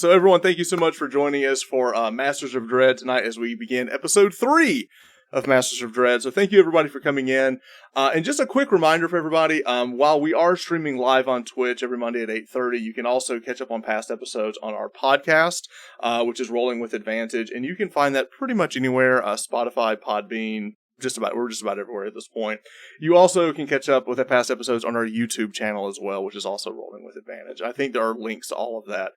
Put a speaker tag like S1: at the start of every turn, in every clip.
S1: So everyone, thank you so much for joining us for Masters of Dread tonight as we begin episode 3 of Masters of Dread. So thank you everybody for coming in. And just a quick reminder for everybody, while we are streaming live on Twitch every Monday at 8:30, you can also catch up on past episodes on our podcast, which is Rolling with Advantage. And you can find that pretty much anywhere, Spotify, Podbean, we're just about everywhere at this point. You also can catch up with the past episodes on our YouTube channel as well, which is also Rolling with Advantage. I think there are links to all of that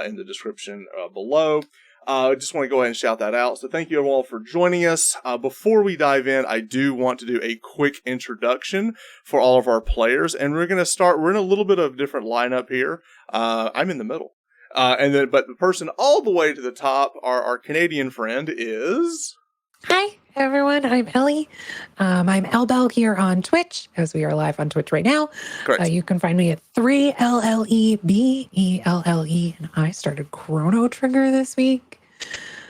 S1: in the description below. I just want to go ahead and shout that out. So thank you all for joining us. Before we dive in, I do want to do a quick introduction for all of our players. And we're going to start, we're in a little bit of a different lineup here. I'm in the middle. But the person all the way to the top, our Canadian friend is...
S2: Hi, everyone. I'm Ellie. I'm Elbel here on Twitch, as we are live on Twitch right now.
S1: Correct.
S2: You can find me at 3LLEBELLE, and I started Chrono Trigger this week.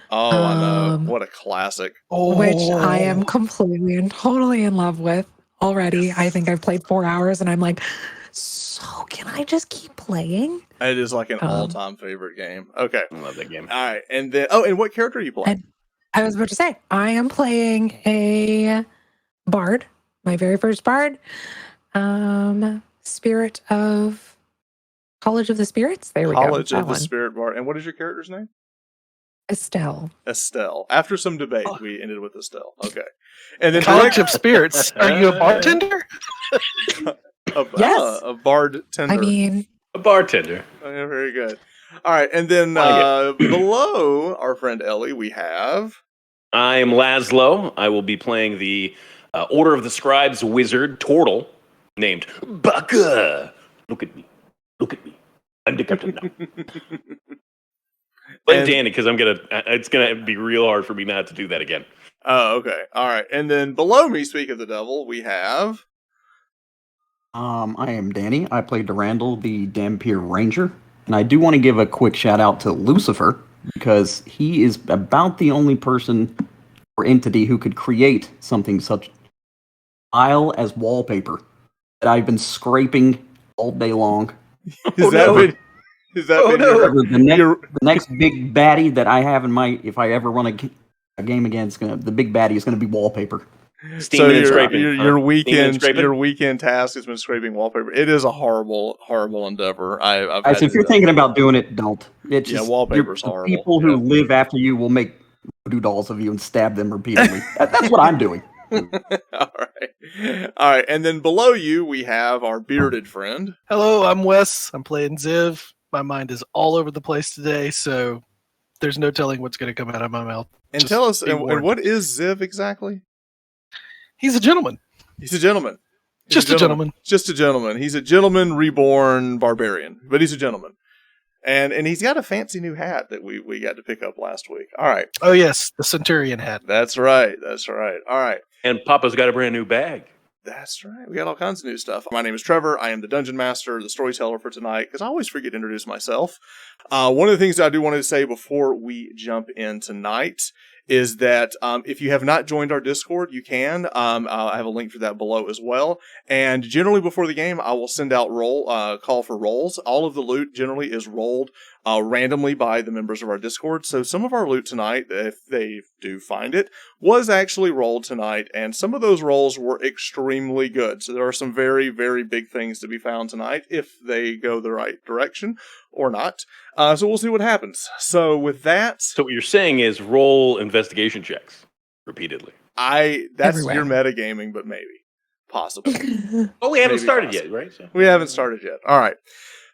S1: Oh, I know. What a classic.
S2: Which I am completely and totally in love with already. Yes. I think I've played 4 hours, and I'm like, so can I just keep playing?
S1: It is like an all-time favorite game. Okay.
S3: I love that game.
S1: All right. And then, and what character are you playing?
S2: I was about to say, I am playing a bard, my very first bard, Spirit of College of the Spirits. There we go.
S1: College of the Spirit Bard. And what is your character's name?
S2: Estelle.
S1: Estelle. After some debate, we ended with Estelle. Okay. And then
S4: College of Spirits. Are you a bartender?
S2: Yes.
S1: A bartender.
S2: I mean,
S3: a bartender.
S1: Oh, yeah, very good. All right, and then below our friend Ellie, we have...
S3: I am Laszlo. I will be playing the Order of the Scribes wizard, Tortle, named Baka. Look at me. Look at me. I'm the captain now. Blame Danny, because it's going to be real hard for me not to do that again.
S1: Oh, okay. All right, and then below me, speak of the devil, we have...
S5: I am Danny. I play Darundal, the Dampier Ranger. And I do want to give a quick shout out to Lucifer, because he is about the only person or entity who could create something such vile as wallpaper that I've been scraping all day long.
S1: The
S5: next big baddie that I have in my, if I ever run a game again, the big baddie is going to be wallpaper.
S1: So your weekend task has been scraping wallpaper. It is a horrible endeavor.
S5: If you're thinking about doing it, don't. It's just,
S1: wallpaper's horrible.
S5: People who live after you will make voodoo dolls of you and stab them repeatedly. That's what I'm doing.
S1: All right. And then below you, we have our bearded friend.
S4: Hello, I'm Wes. I'm playing Xiv. My mind is all over the place today, so there's no telling what's going to come out of my mouth.
S1: And tell us, and what is Xiv exactly?
S4: He's a gentleman.
S1: Just a gentleman.
S4: Just a gentleman.
S1: He's a gentleman reborn barbarian, but he's a gentleman. And he's got a fancy new hat that we got to pick up last week. All right.
S4: Oh, yes. The Centurion hat.
S1: That's right. All right.
S3: And Papa's got a brand new bag.
S1: That's right. We got all kinds of new stuff. My name is Trevor. I am the Dungeon Master, the storyteller for tonight, because I always forget to introduce myself. One of the things that I do want to say before we jump in tonight is that if you have not joined our Discord, you can. I have a link for that below as well. And generally before the game, I will send out call for rolls. All of the loot generally is rolled randomly by the members of our Discord. So some of our loot tonight, if they do find it, was actually rolled tonight. And some of those rolls were extremely good. So there are some very, very big things to be found tonight if they go the right direction or not. So we'll see what happens. So with that...
S3: So what you're saying is roll investigation checks repeatedly.
S1: That's your metagaming, but maybe. Possibly.
S3: We haven't started yet, right? So.
S1: We haven't started yet. All right.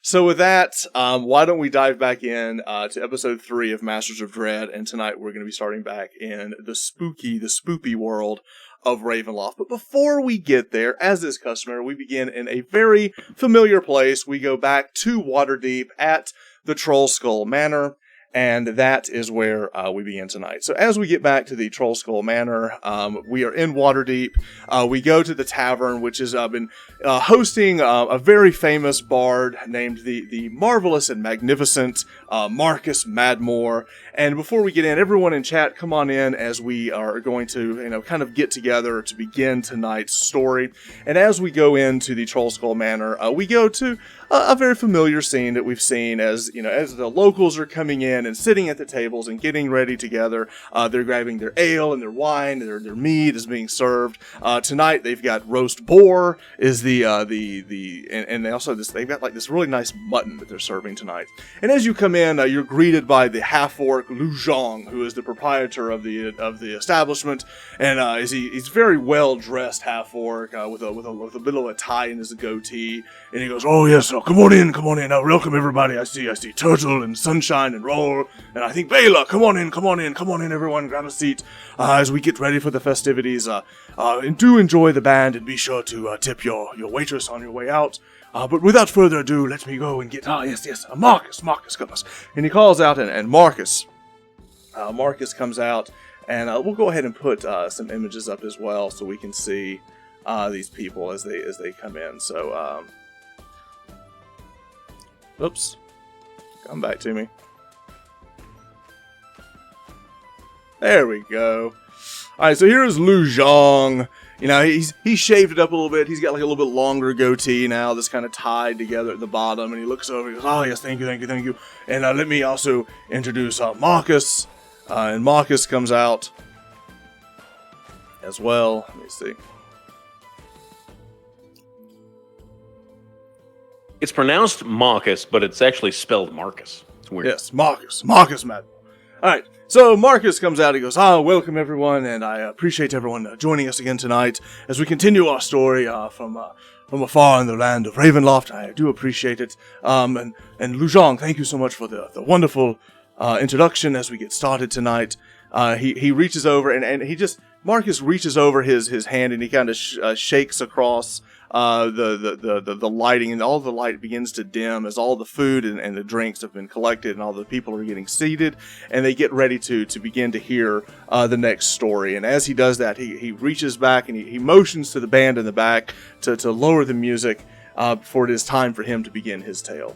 S1: So with that, why don't we dive back in to episode 3 of Masters of Dread, and tonight we're going to be starting back in the spoopy world of Ravenloft. But before we get there, as is customary, we begin in a very familiar place. We go back to Waterdeep at the Troll Skull Manor, and that is where we begin tonight. So as we get back to the Troll Skull Manor, we are in Waterdeep. We go to the tavern, which has been hosting a very famous bard named the marvelous and magnificent Marcus Madmore. And before we get in, everyone in chat, come on in as we are going to, kind of get together to begin tonight's story. And as we go into the Troll Skull Manor, we go to a very familiar scene that we've seen as the locals are coming in and sitting at the tables and getting ready together. They're grabbing their ale and their wine, their meat is being served. Tonight they've got roast boar is and they also they've got like this really nice mutton that they're serving tonight. And as you come in, you're greeted by the half-orc Lu Zhang, who is the proprietor of the establishment, and he's very well dressed half-orc with a bit of a tie in his goatee, and he goes, "Oh yes, come on in, welcome everybody. I see Turtle and Sunshine and Roll, and I think Bela. Come on in, everyone, grab a seat as we get ready for the festivities. And do enjoy the band, and be sure to tip your waitress on your way out. But without further ado, let me go and get Marcus comes." And he calls out, and Marcus comes out, and we'll go ahead and put some images up as well so we can see these people as they come in. So, oops, come back to me. There we go. All right, so here's Lu Zhang. He's shaved it up a little bit. He's got like a little bit longer goatee now that's kind of tied together at the bottom. And he looks over and goes, "Oh, yes, thank you. And let me also introduce Marcus." And Marcus comes out as well. Let me see.
S3: It's pronounced Marcus, but it's actually spelled Marcus. It's weird.
S1: Yes, Marcus, Madden. All right. So Marcus comes out, he goes, "Welcome everyone, and I appreciate everyone joining us again tonight as we continue our story from afar in the land of Ravenloft. I do appreciate it. And Lu Zhang, thank you so much for the wonderful introduction as we get started tonight." He reaches over, and Marcus reaches over his hand, and he kind of shakes across the lighting, and all the light begins to dim as all the food and the drinks have been collected, and all the people are getting seated, and they get ready to begin to hear the next story. And as he does that, he reaches back and he motions to the band in the back to lower the music for it is time for him to begin his tale.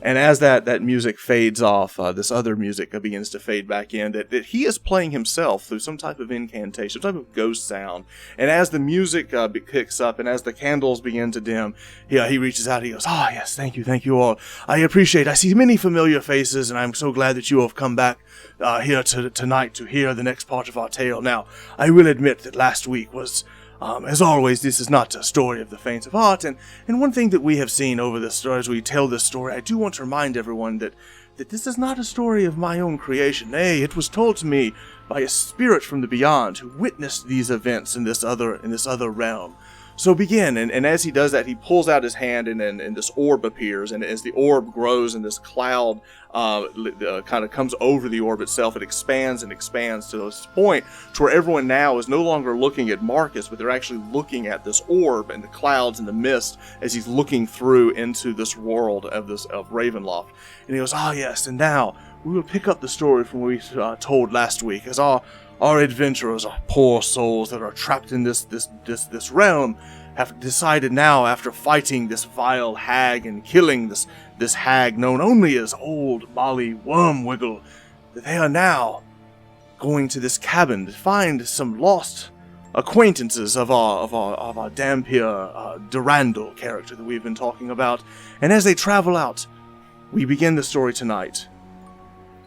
S1: And as that music fades off, this other music begins to fade back in that he is playing himself through some type of incantation, some type of ghost sound. And as the music picks up and as the candles begin to dim, he reaches out, he goes, "Yes, thank you all. I see many familiar faces, and I'm so glad that you have come back here tonight to hear the next part of our tale. Now, I will admit that last week was... as always, this is not a story of the faint of heart, and one thing that we have seen over this story, as we tell this story, I do want to remind everyone that this is not a story of my own creation. Nay, it was told to me by a spirit from the beyond who witnessed these events in this other realm. So begin." And as he does that, he pulls out his hand, and this orb appears, and as the orb grows and this cloud kind of comes over the orb itself, it expands and expands to this point to where everyone now is no longer looking at Marcus, but they're actually looking at this orb and the clouds and the mist as he's looking through into this world of Ravenloft. And he goes, "Yes, and now we will pick up the story from what we told last week, as our adventurers, our poor souls that are trapped in this realm, have decided now, after fighting this vile hag and killing this hag known only as Old Molly Wormwiggle, that they are now going to this cabin to find some lost acquaintances of our Dampier Darundal character that we've been talking about. And as they travel out, we begin the story tonight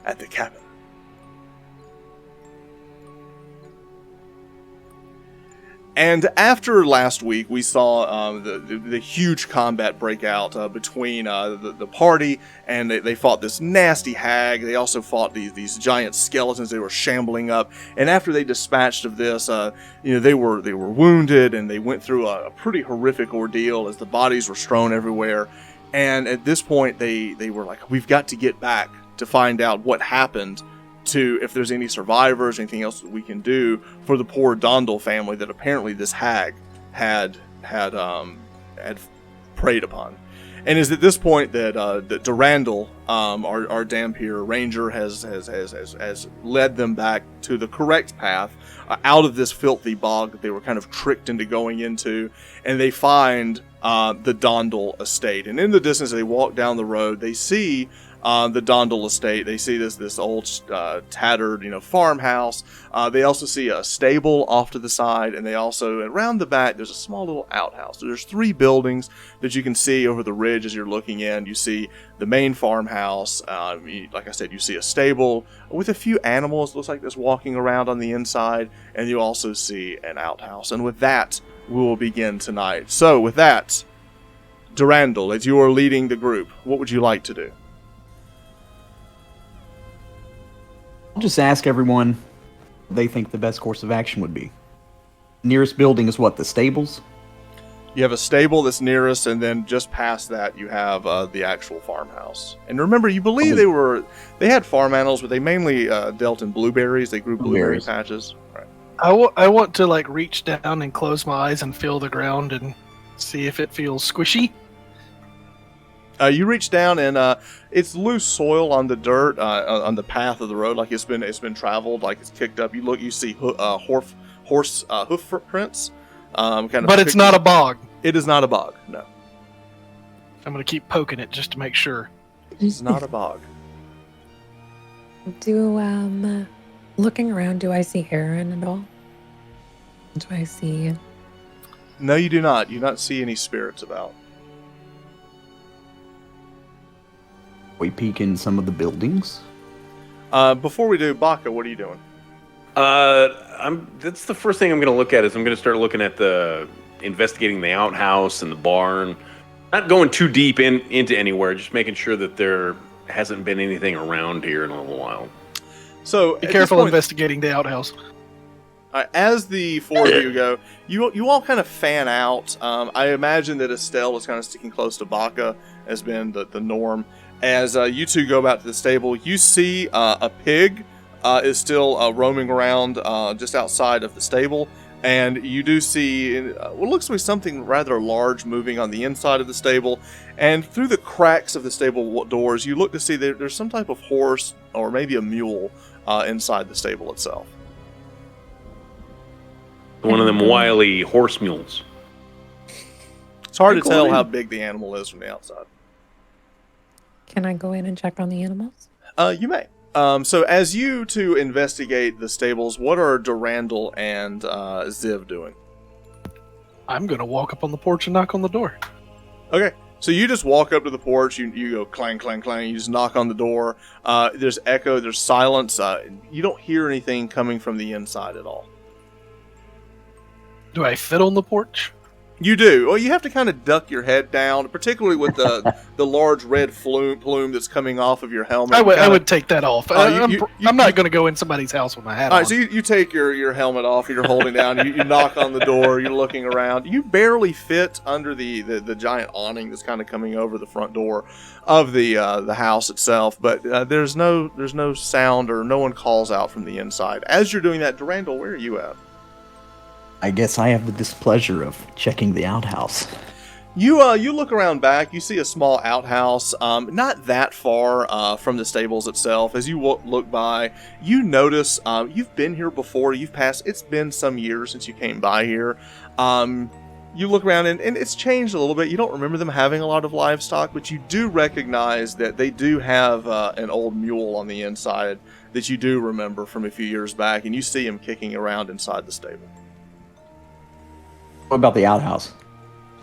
S1: at the cabin." And after last week, we saw the huge combat break out between the party, and they fought this nasty hag. They also fought these giant skeletons. They were shambling up, and after they dispatched of this, they were wounded, and they went through a pretty horrific ordeal as the bodies were strewn everywhere. And at this point, they were like, "We've got to get back to find out what happened, to if there's any survivors, anything else that we can do for the poor Darundal family that apparently this hag had preyed upon." And it's at this point that Darundal, our Dampier Ranger, has led them back to the correct path, out of this filthy bog that they were kind of tricked into going into, and they find the Darundal estate. And in the distance, they walk down the road, they see the Darundal estate. They see this old tattered farmhouse. They also see a stable off to the side, and they also around the back there's a small little outhouse. So there's 3 buildings that you can see over the ridge as you're looking in. You see the main farmhouse. Like I said, you see a stable with a few animals. Looks like there's walking around on the inside, and you also see an outhouse. And with that, we will begin tonight. So with that, Darundal, as you are leading the group, what would you like to do?
S5: I'll just ask everyone what they think the best course of action would be. Nearest building is what, the stables?
S1: You have a stable that's nearest, and then just past that you have the actual farmhouse. And remember, you believe they had farm animals, but they mainly dealt in blueberries. They grew blueberry patches. Right.
S4: I want to like reach down and close my eyes and feel the ground and see if it feels squishy.
S1: You reach down and it's loose soil on the dirt on the path of the road, like it's been traveled, like it's kicked up. You see horse hoof footprints.
S4: But it's not a bog.
S1: It is not a bog. No,
S4: I'm gonna keep poking it just to make sure.
S1: it's not a bog.
S2: Looking around, do I see Aaron at all? Do I see?
S1: No, you do not. You do not see any spirits about.
S5: We peek in some of the buildings.
S1: Before we do, Baka, what are you doing?
S3: That's the first thing I'm going to look at. Is I'm going to start looking at investigating the outhouse and the barn. Not going too deep into anywhere, just making sure that there hasn't been anything around here in a little while.
S1: So
S4: Be careful investigating the outhouse.
S1: As the 4 of you go, you all kind of fan out. I imagine that Esteel is kind of sticking close to Baka, has been the norm. As you two go back to the stable, you see a pig is still roaming around just outside of the stable, and you do see what looks to be something rather large moving on the inside of the stable. And through the cracks of the stable doors, you look to see that there's some type of horse or maybe a mule inside the stable itself.
S3: One of them wily horse mules.
S1: It's hard to tell how big the animal is from the outside.
S2: Can I go in and check on the animals?
S1: You may. So as you two investigate the stables, what are Darundal and Xiv doing?
S4: I'm gonna walk up on the porch and knock on the door.
S1: Okay. So you just walk up to the porch, you go clang, clang, clang, you just knock on the door. There's echo, there's silence. You don't hear anything coming from the inside at all.
S4: Do I fit on the porch?
S1: You do. Well, you have to kind of duck your head down, particularly with the large red plume that's coming off of your helmet.
S4: I would take that off. I'm not going to go in somebody's house with my hat on.
S1: All right, so you take your helmet off, you're holding down, you knock on the door, you're looking around. You barely fit under the giant awning that's kind of coming over the front door of the house itself, but there's no sound or no one calls out from the inside. As you're doing that, Darundal, where are you at?
S5: I guess I have the displeasure of checking the outhouse.
S1: You look around back. You see a small outhouse, not that far from the stables itself. As you look by, you notice you've been here before. It's been some years since you came by here. You look around and it's changed a little bit. You don't remember them having a lot of livestock, but you do recognize that they do have an old mule on the inside that you do remember from a few years back, and you see him kicking around inside the stable.
S5: What about the outhouse?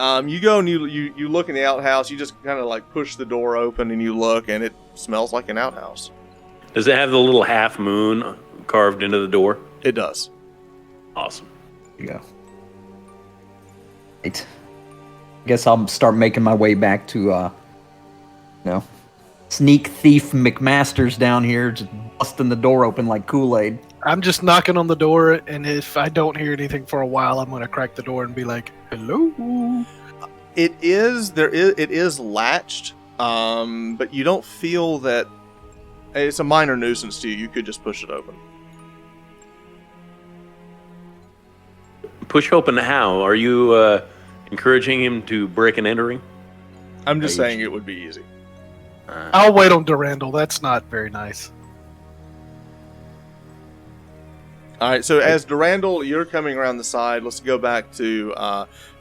S1: You go and you look in the outhouse. You just kind of like push the door open and you look, and it smells like an outhouse.
S3: Does it have the little half moon carved into the door?
S1: It does.
S3: Awesome.
S5: There you go. Right. I guess I'll start making my way back to, sneak thief McMaster's down here, just busting the door open like Kool-Aid.
S4: I'm just knocking on the door, and if I don't hear anything for a while, I'm going to crack the door and be like, "Hello."
S1: It is latched, but you don't feel that it's a minor nuisance to you. You could just push it open.
S3: Push open how? Are you encouraging him to break and entering?
S1: I'm just saying it would be easy.
S4: I'll wait on Darundal. That's not very nice.
S1: All right, so as Darundal, you're coming around the side. Let's go back to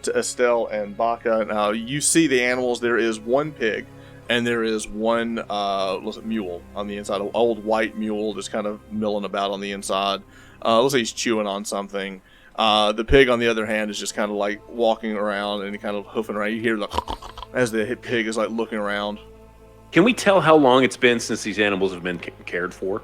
S1: Esteel and Baka. Now, you see the animals. There is one pig, and there is one mule on the inside, an old white mule just kind of milling about on the inside. Looks like he's chewing on something. The pig, on the other hand, is just kind of like walking around and kind of hoofing around. You hear as the pig is like looking around.
S3: Can we tell how long it's been since these animals have been cared for?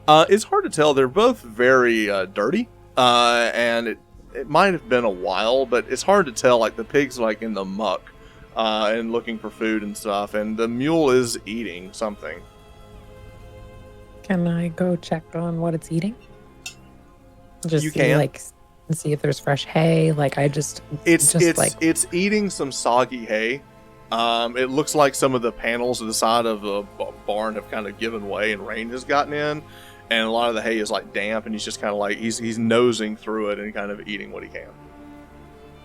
S1: It's hard to tell. They're both very dirty, and it might have been a while, but it's hard to tell. Like the pig's like in the muck and looking for food and stuff, and the mule is eating something.
S2: Can I go check on what it's eating? Just
S1: You
S2: see,
S1: can.
S2: like, see if there's fresh hay. Like,
S1: It's eating some soggy hay. It looks like some of the panels of the side of the barn have kind of given way and rain has gotten in, and a lot of the hay is like damp, and he's just kind of like he's nosing through it and kind of eating what he can.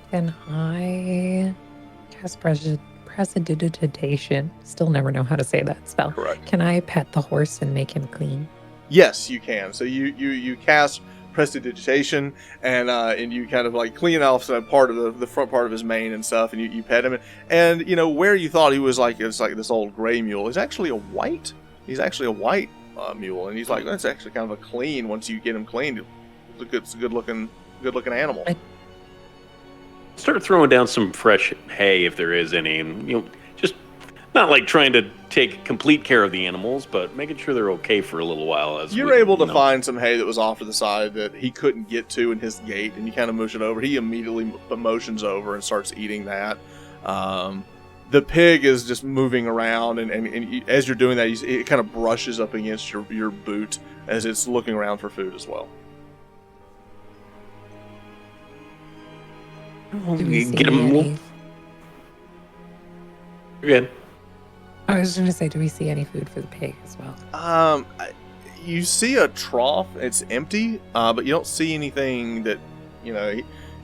S2: Can I cast prestidigitation? Still never know how to say that spell.
S1: Correct.
S2: Can I pet the horse and make him clean?
S1: Yes, you can. So you cast prestidigitation and you kind of like clean off some part of the front part of his mane and stuff, and you pet him, and you know where you thought he was like it's like this old gray mule. He's actually a white mule, and he's like that's actually kind of a clean. Once you get him cleaned, it's a good looking animal.
S3: Start throwing down some fresh hay if there is any, and just not like trying to take complete care of the animals, but making sure they're okay for a little while. As
S1: you're able to find some hay that was off to the side that he couldn't get to in his gate, and you kind of motion it over. He immediately motions over and starts eating that. The pig is just moving around, and as you're doing that, it kind of brushes up against your boot as it's looking around for food as well.
S2: Do we see
S3: Get him.
S2: any?
S3: You're good.
S2: I was going to say, do we see any food for the pig as well?
S1: You see a trough. It's empty, but you don't see anything that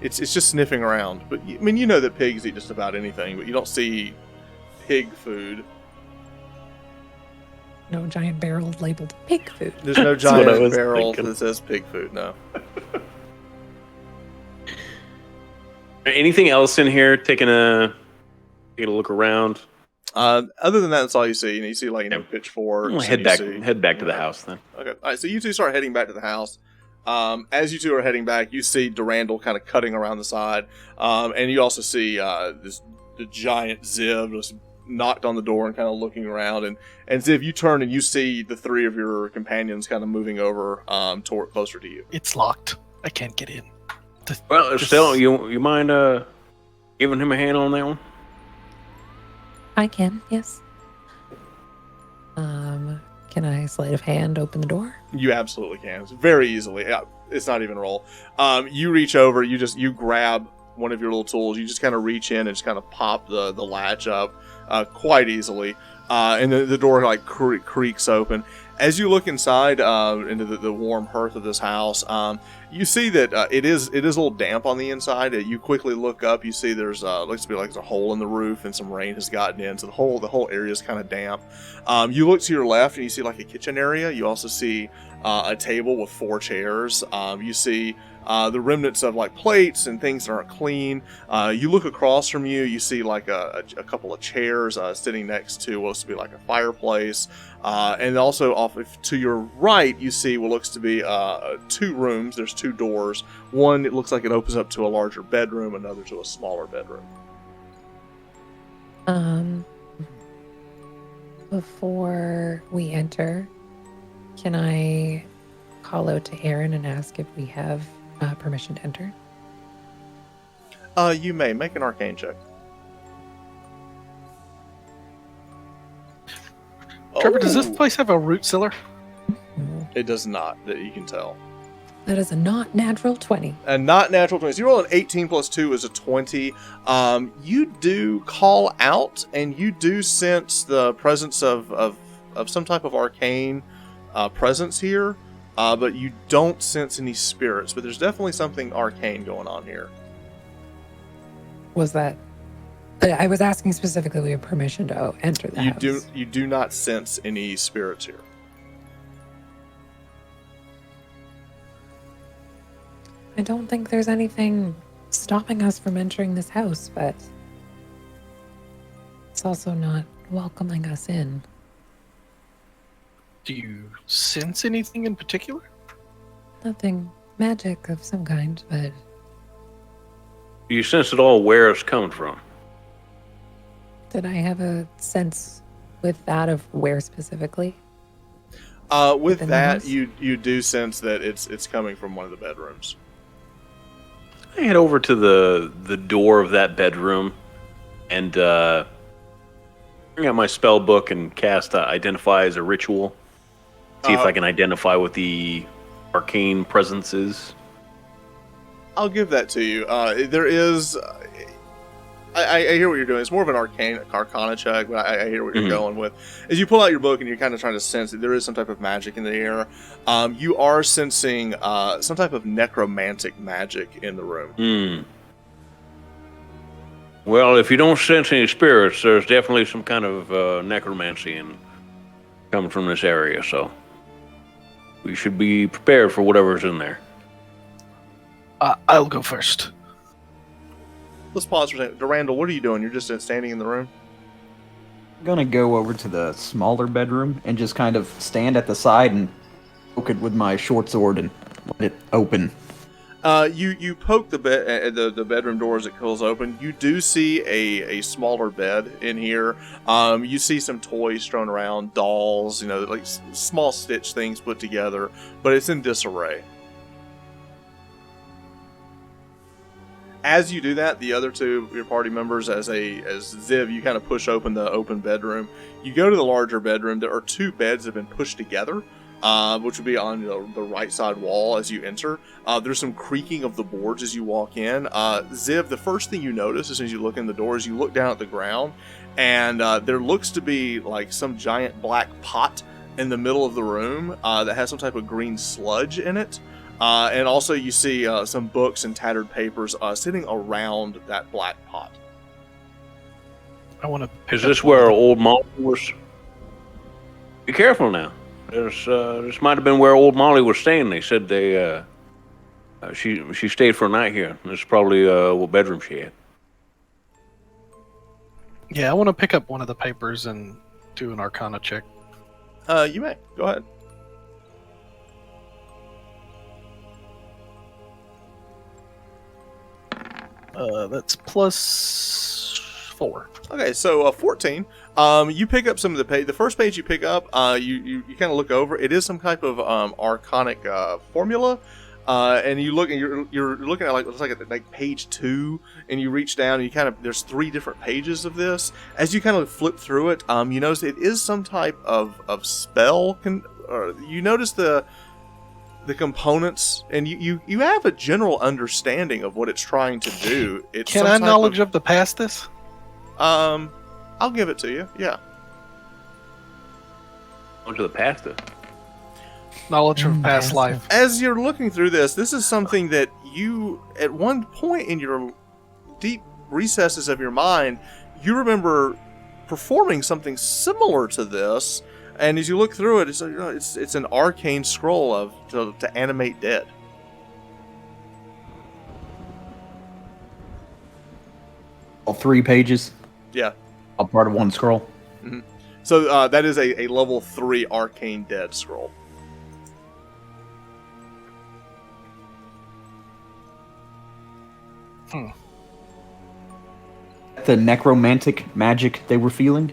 S1: it's just sniffing around. But I mean, you know that pigs eat just about anything, but you don't see pig food.
S2: No giant barrel labeled pig food.
S1: There's no
S3: That's what I
S1: giant
S3: was
S1: barrel
S3: thinking.
S1: that says pig food. No.
S3: Anything else in here? Taking a look around.
S1: Other than that, that's all you see. You see like pitchforks.
S3: We'll head back to the house then.
S1: Okay. All right. So you two start heading back to the house. As you two are heading back, you see Darundal kind of cutting around the side, and you also see the giant Xiv just knocked on the door and kind of looking around. And Xiv, you turn and you see the three of your companions kind of moving over toward closer to you.
S4: It's locked. I can't get in.
S3: Well, Esteel, you mind giving him a hand on that one?
S2: I can, yes. Can I sleight of hand open the door?
S1: You absolutely can. It's very easily. It's not even a roll. You reach over. You grab one of your little tools. You just kind of reach in and just kind of pop the latch up quite easily, and the door like creaks open. As you look inside into the warm hearth of this house, you see that it is a little damp on the inside. You quickly look up. You see there's looks to be like there's a hole in the roof and some rain has gotten in, so the whole area is kind of damp. You look to your left and you see like a kitchen area. You also see a table with 4 chairs. You see the remnants of like plates and things that aren't clean. You look across from you. You see like a couple of chairs sitting next to what looks to be like a fireplace. And also off to your right, you see what looks to be 2 rooms. There's 2 doors. One, it looks like it opens up to a larger bedroom. Another to a smaller bedroom.
S2: Before we enter, can I call out to Aaron and ask if we have permission to enter?
S1: You may make an arcane check.
S4: Trevor, does this place have a root cellar?
S1: It does not, that you can tell.
S2: That is a not natural 20.
S1: And not natural 20. So you roll an 18 plus 2 is a 20. You do call out, and you do sense the presence of some type of arcane presence here, but you don't sense any spirits. But there's definitely something arcane going on here.
S2: Was that... I was asking specifically we have permission to enter the house.
S1: You do not sense any spirits here.
S2: I don't think there's anything stopping us from entering this house, but it's also not welcoming us in.
S4: Do you sense anything in particular?
S2: Nothing magic of some kind, but
S3: Do you sense at all where it's coming from?
S2: did I have a sense with that of where specifically?
S1: With
S2: Within the
S1: that,
S2: house?
S1: you do sense that it's coming from one of the bedrooms.
S3: I head over to the door of that bedroom and bring out my spell book and cast Identify as a Ritual. See if I can identify what the arcane presence is.
S1: I'll give that to you. There is. I hear what you're doing. It's more of an arcana check, but I hear what you're going with. As you pull out your book and you're kind of trying to sense that there is some type of magic in the air, you are sensing some type of necromantic magic in the room.
S3: Well, if you don't sense any spirits, there's definitely some kind of necromancy coming from this area, so we should be prepared for whatever's in there.
S4: I'll go first.
S1: Let's pause for a second. Darundal, what are you doing? You're just standing in the room?
S5: I'm gonna go over to the smaller bedroom and just kind of stand at the side and poke it with my short sword and let it open.
S1: You poke the bedroom door as it pulls open. You do see a smaller bed in here. You see some toys strewn around, dolls, like small stitch things put together, but it's in disarray. As you do that, the other two your party members, as Xiv, you kind of push open the open bedroom. You go to the larger bedroom. There are two beds that have been pushed together, which would be on the right side wall as you enter. There's some creaking of the boards as you walk in. Xiv, the first thing you notice as soon as you look in the door is you look down at the ground, and there looks to be like some giant black pot in the middle of the room that has some type of green sludge in it. And also you see some books and tattered papers sitting around that black pot.
S4: I want to.
S3: Is this where old Molly was? Be careful now. This might have been where old Molly was staying. They said she stayed for a night here. This is probably what bedroom she had.
S4: Yeah, I want to pick up one of the papers and do an Arcana check.
S1: You may. Go ahead.
S4: That's +4.
S1: Okay, so 14. You pick up some of the page. The first page you pick up, you kind of look over. It is some type of arcanic formula, and you look and you're looking at looks like page 2, and you reach down and you kind of there's 3 different pages of this. As you kind of flip through it, you notice it is some type of spell. You notice the components, and you have a general understanding of what it's trying to do. It's
S4: Can I knowledge of the past this?
S1: I'll give it to you. Yeah.
S3: Onto the pasta.
S4: Knowledge of past life.
S1: As you're looking through this is something that you, at one point in your deep recesses of your mind, you remember performing something similar to this. And as you look through it, it's an arcane scroll to animate dead.
S5: All 3 pages,
S1: Yeah.
S5: all part of one scroll.
S1: Mm-hmm. So that is a level 3 arcane dead scroll.
S5: The necromantic magic they were feeling.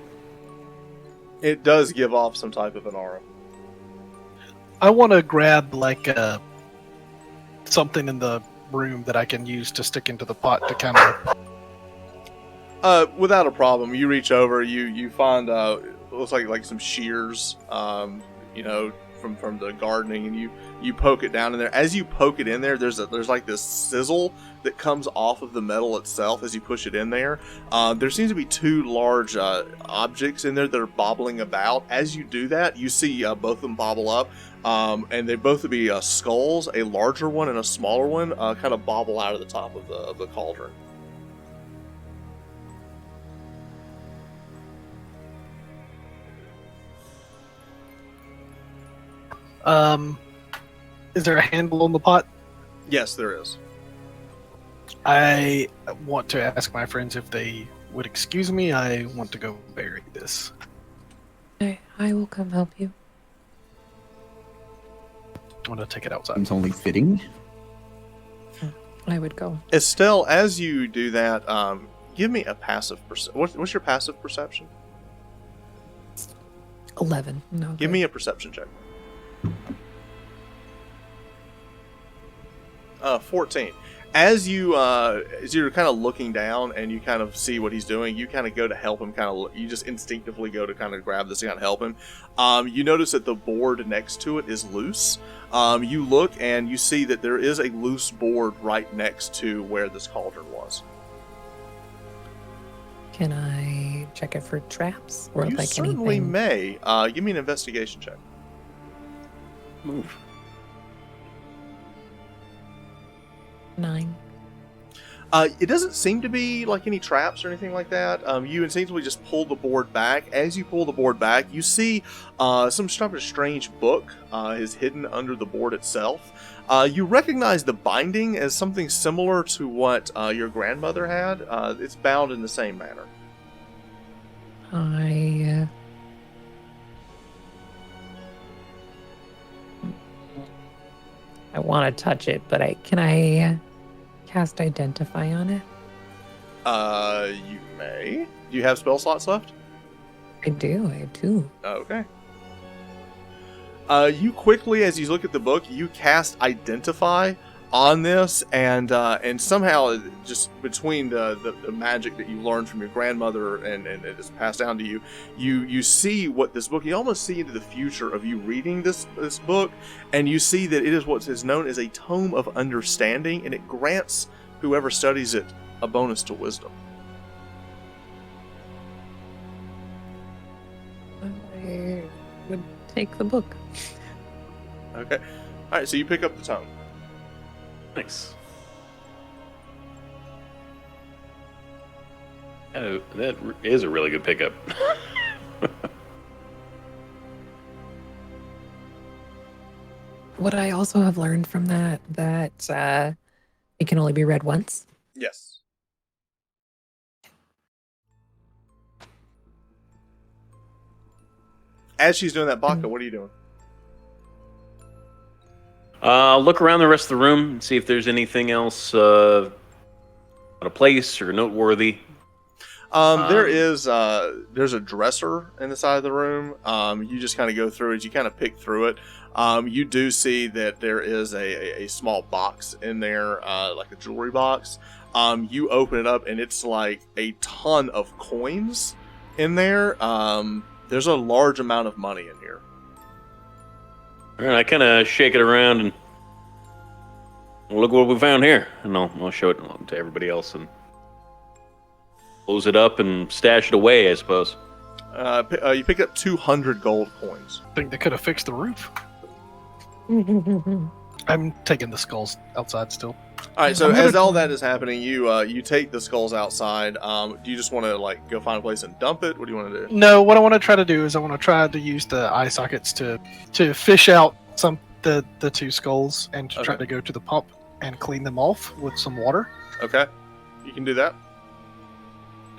S1: It does give off some type of an aura.
S4: I want to grab something in the room that I can use to stick into the pot to kind of.
S1: Without a problem, you reach over, you find it looks like some shears, from the gardening, and you poke it down in there. As you poke it in there, there's like this sizzle that comes off of the metal itself as you push it in there. There seems to be 2 large objects in there that are bobbling about. As you do that, you see both of them bobble up, and they both would be skulls, a larger one and a smaller one, kind of bobble out of the top of the cauldron.
S4: Is there a handle on the pot?
S1: Yes, there is.
S4: I want to ask my friends if they would excuse me, I want to go bury this.
S2: I will come help you.
S4: I'm going to take it outside.
S5: Seems only fitting.
S2: I would go.
S1: Estelle, as you do that, give me a passive perception. What's your passive perception?
S2: 11. No.
S1: Give me a perception check. 14. As you're kind of looking down and you kind of see what he's doing, you kind of go to help him. You just instinctively go to kind of grab this and kind of help him. You notice that the board next to it is loose. You look and you see that there is a loose board right next to where this cauldron was.
S2: Can I check it for traps or
S1: You
S2: like
S1: certainly
S2: anything?
S1: may. Give me an investigation check.
S3: Move.
S2: 9.
S1: It doesn't seem to be like any traps or anything like that. You instinctively just pull the board back. As you pull the board back, you see some sort of strange book is hidden under the board itself. You recognize the binding as something similar to what your grandmother had. It's bound in the same manner.
S2: I want to touch it, but can I cast Identify on it?
S1: You may. Do you have spell slots left?
S2: I do.
S1: Okay. You quickly, as you look at the book, you cast Identify on this, and somehow, just between the magic that you learned from your grandmother and it is passed down to you, you see what this book. You almost see into the future of you reading this book, and you see that it is what is known as a tome of understanding, and it grants whoever studies it a bonus to wisdom.
S2: I would take the book.
S1: Okay. All right. So you pick up the tome.
S3: Nice. Oh, that is a really good pickup.
S2: Would I also have learned from that it can only be read once?
S1: Yes. As she's doing that, Baka, what are you doing?
S3: Look around the rest of the room and see if there's anything else out of place or noteworthy.
S1: There's a dresser in the side of the room. You just kind of go through it. You kind of pick through it. You do see that there is a small box in there, like a jewelry box. You open it up and it's like a ton of coins in there. There's a large amount of money in here.
S3: All right, I kind of shake it around and look what we found here, and I'll show it to everybody else and close it up and stash it away, I suppose.
S1: You pick up 200 gold coins.
S4: I think they could have fixed the roof. I'm taking the skulls outside still.
S1: All right, so as all that is happening, you take the skulls outside. Do you just want to like go find a place and dump it? What do you want to do?
S4: No, what I want to try to do is I want to try to use the eye sockets to fish out the two skulls and to try to go to the pump and clean them off with some water.
S1: Okay, you can do that.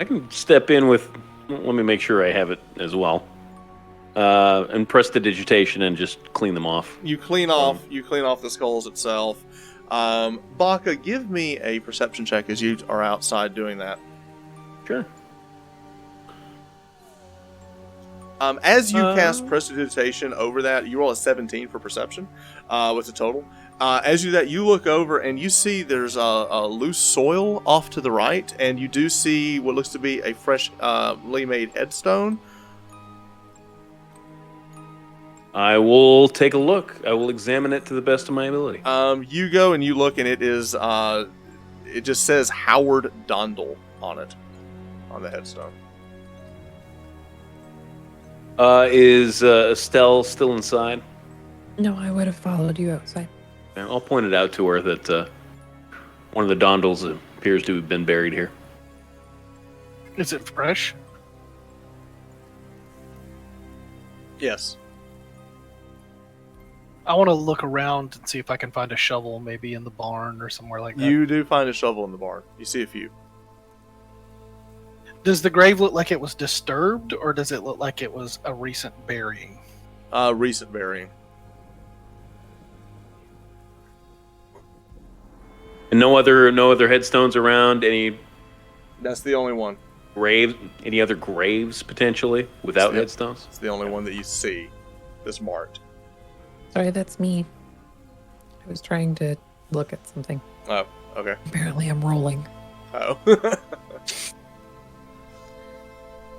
S3: I can step in with. Let me make sure I have it as well. And press the digitation and just clean them off.
S1: You clean off the skulls itself. Baka, give me a perception check as you are outside doing that.
S3: Sure.
S1: As you cast prestidigitation over that, you roll a 17 for perception. What's the total? As you do that, you look over and you see there's a loose soil off to the right, and you do see what looks to be a freshly made headstone.
S3: I will take a look. I will examine it to the best of my ability.
S1: You go and you look, and it is it just says Howard Darundal on it, on the headstone.
S3: Is Estelle still inside?
S2: No, I would have followed you outside.
S3: Yeah, I'll point it out to her that one of the Darundals appears to have been buried here.
S4: Is it fresh?
S1: Yes.
S4: I want to look around and see if I can find a shovel, maybe in the barn or somewhere like that.
S1: You do find a shovel in the barn. You see a few.
S4: Does the grave look like it was disturbed, or does it look like it was a recent burying?
S1: Recent burying.
S3: And no other headstones around. Any
S1: That's the only one.
S3: graves? Any other graves potentially without headstones?
S1: It's the only one that you see that's marked.
S2: Sorry, that's me. I was trying to look at something.
S1: Oh, okay.
S2: Apparently, I'm rolling.
S1: Oh.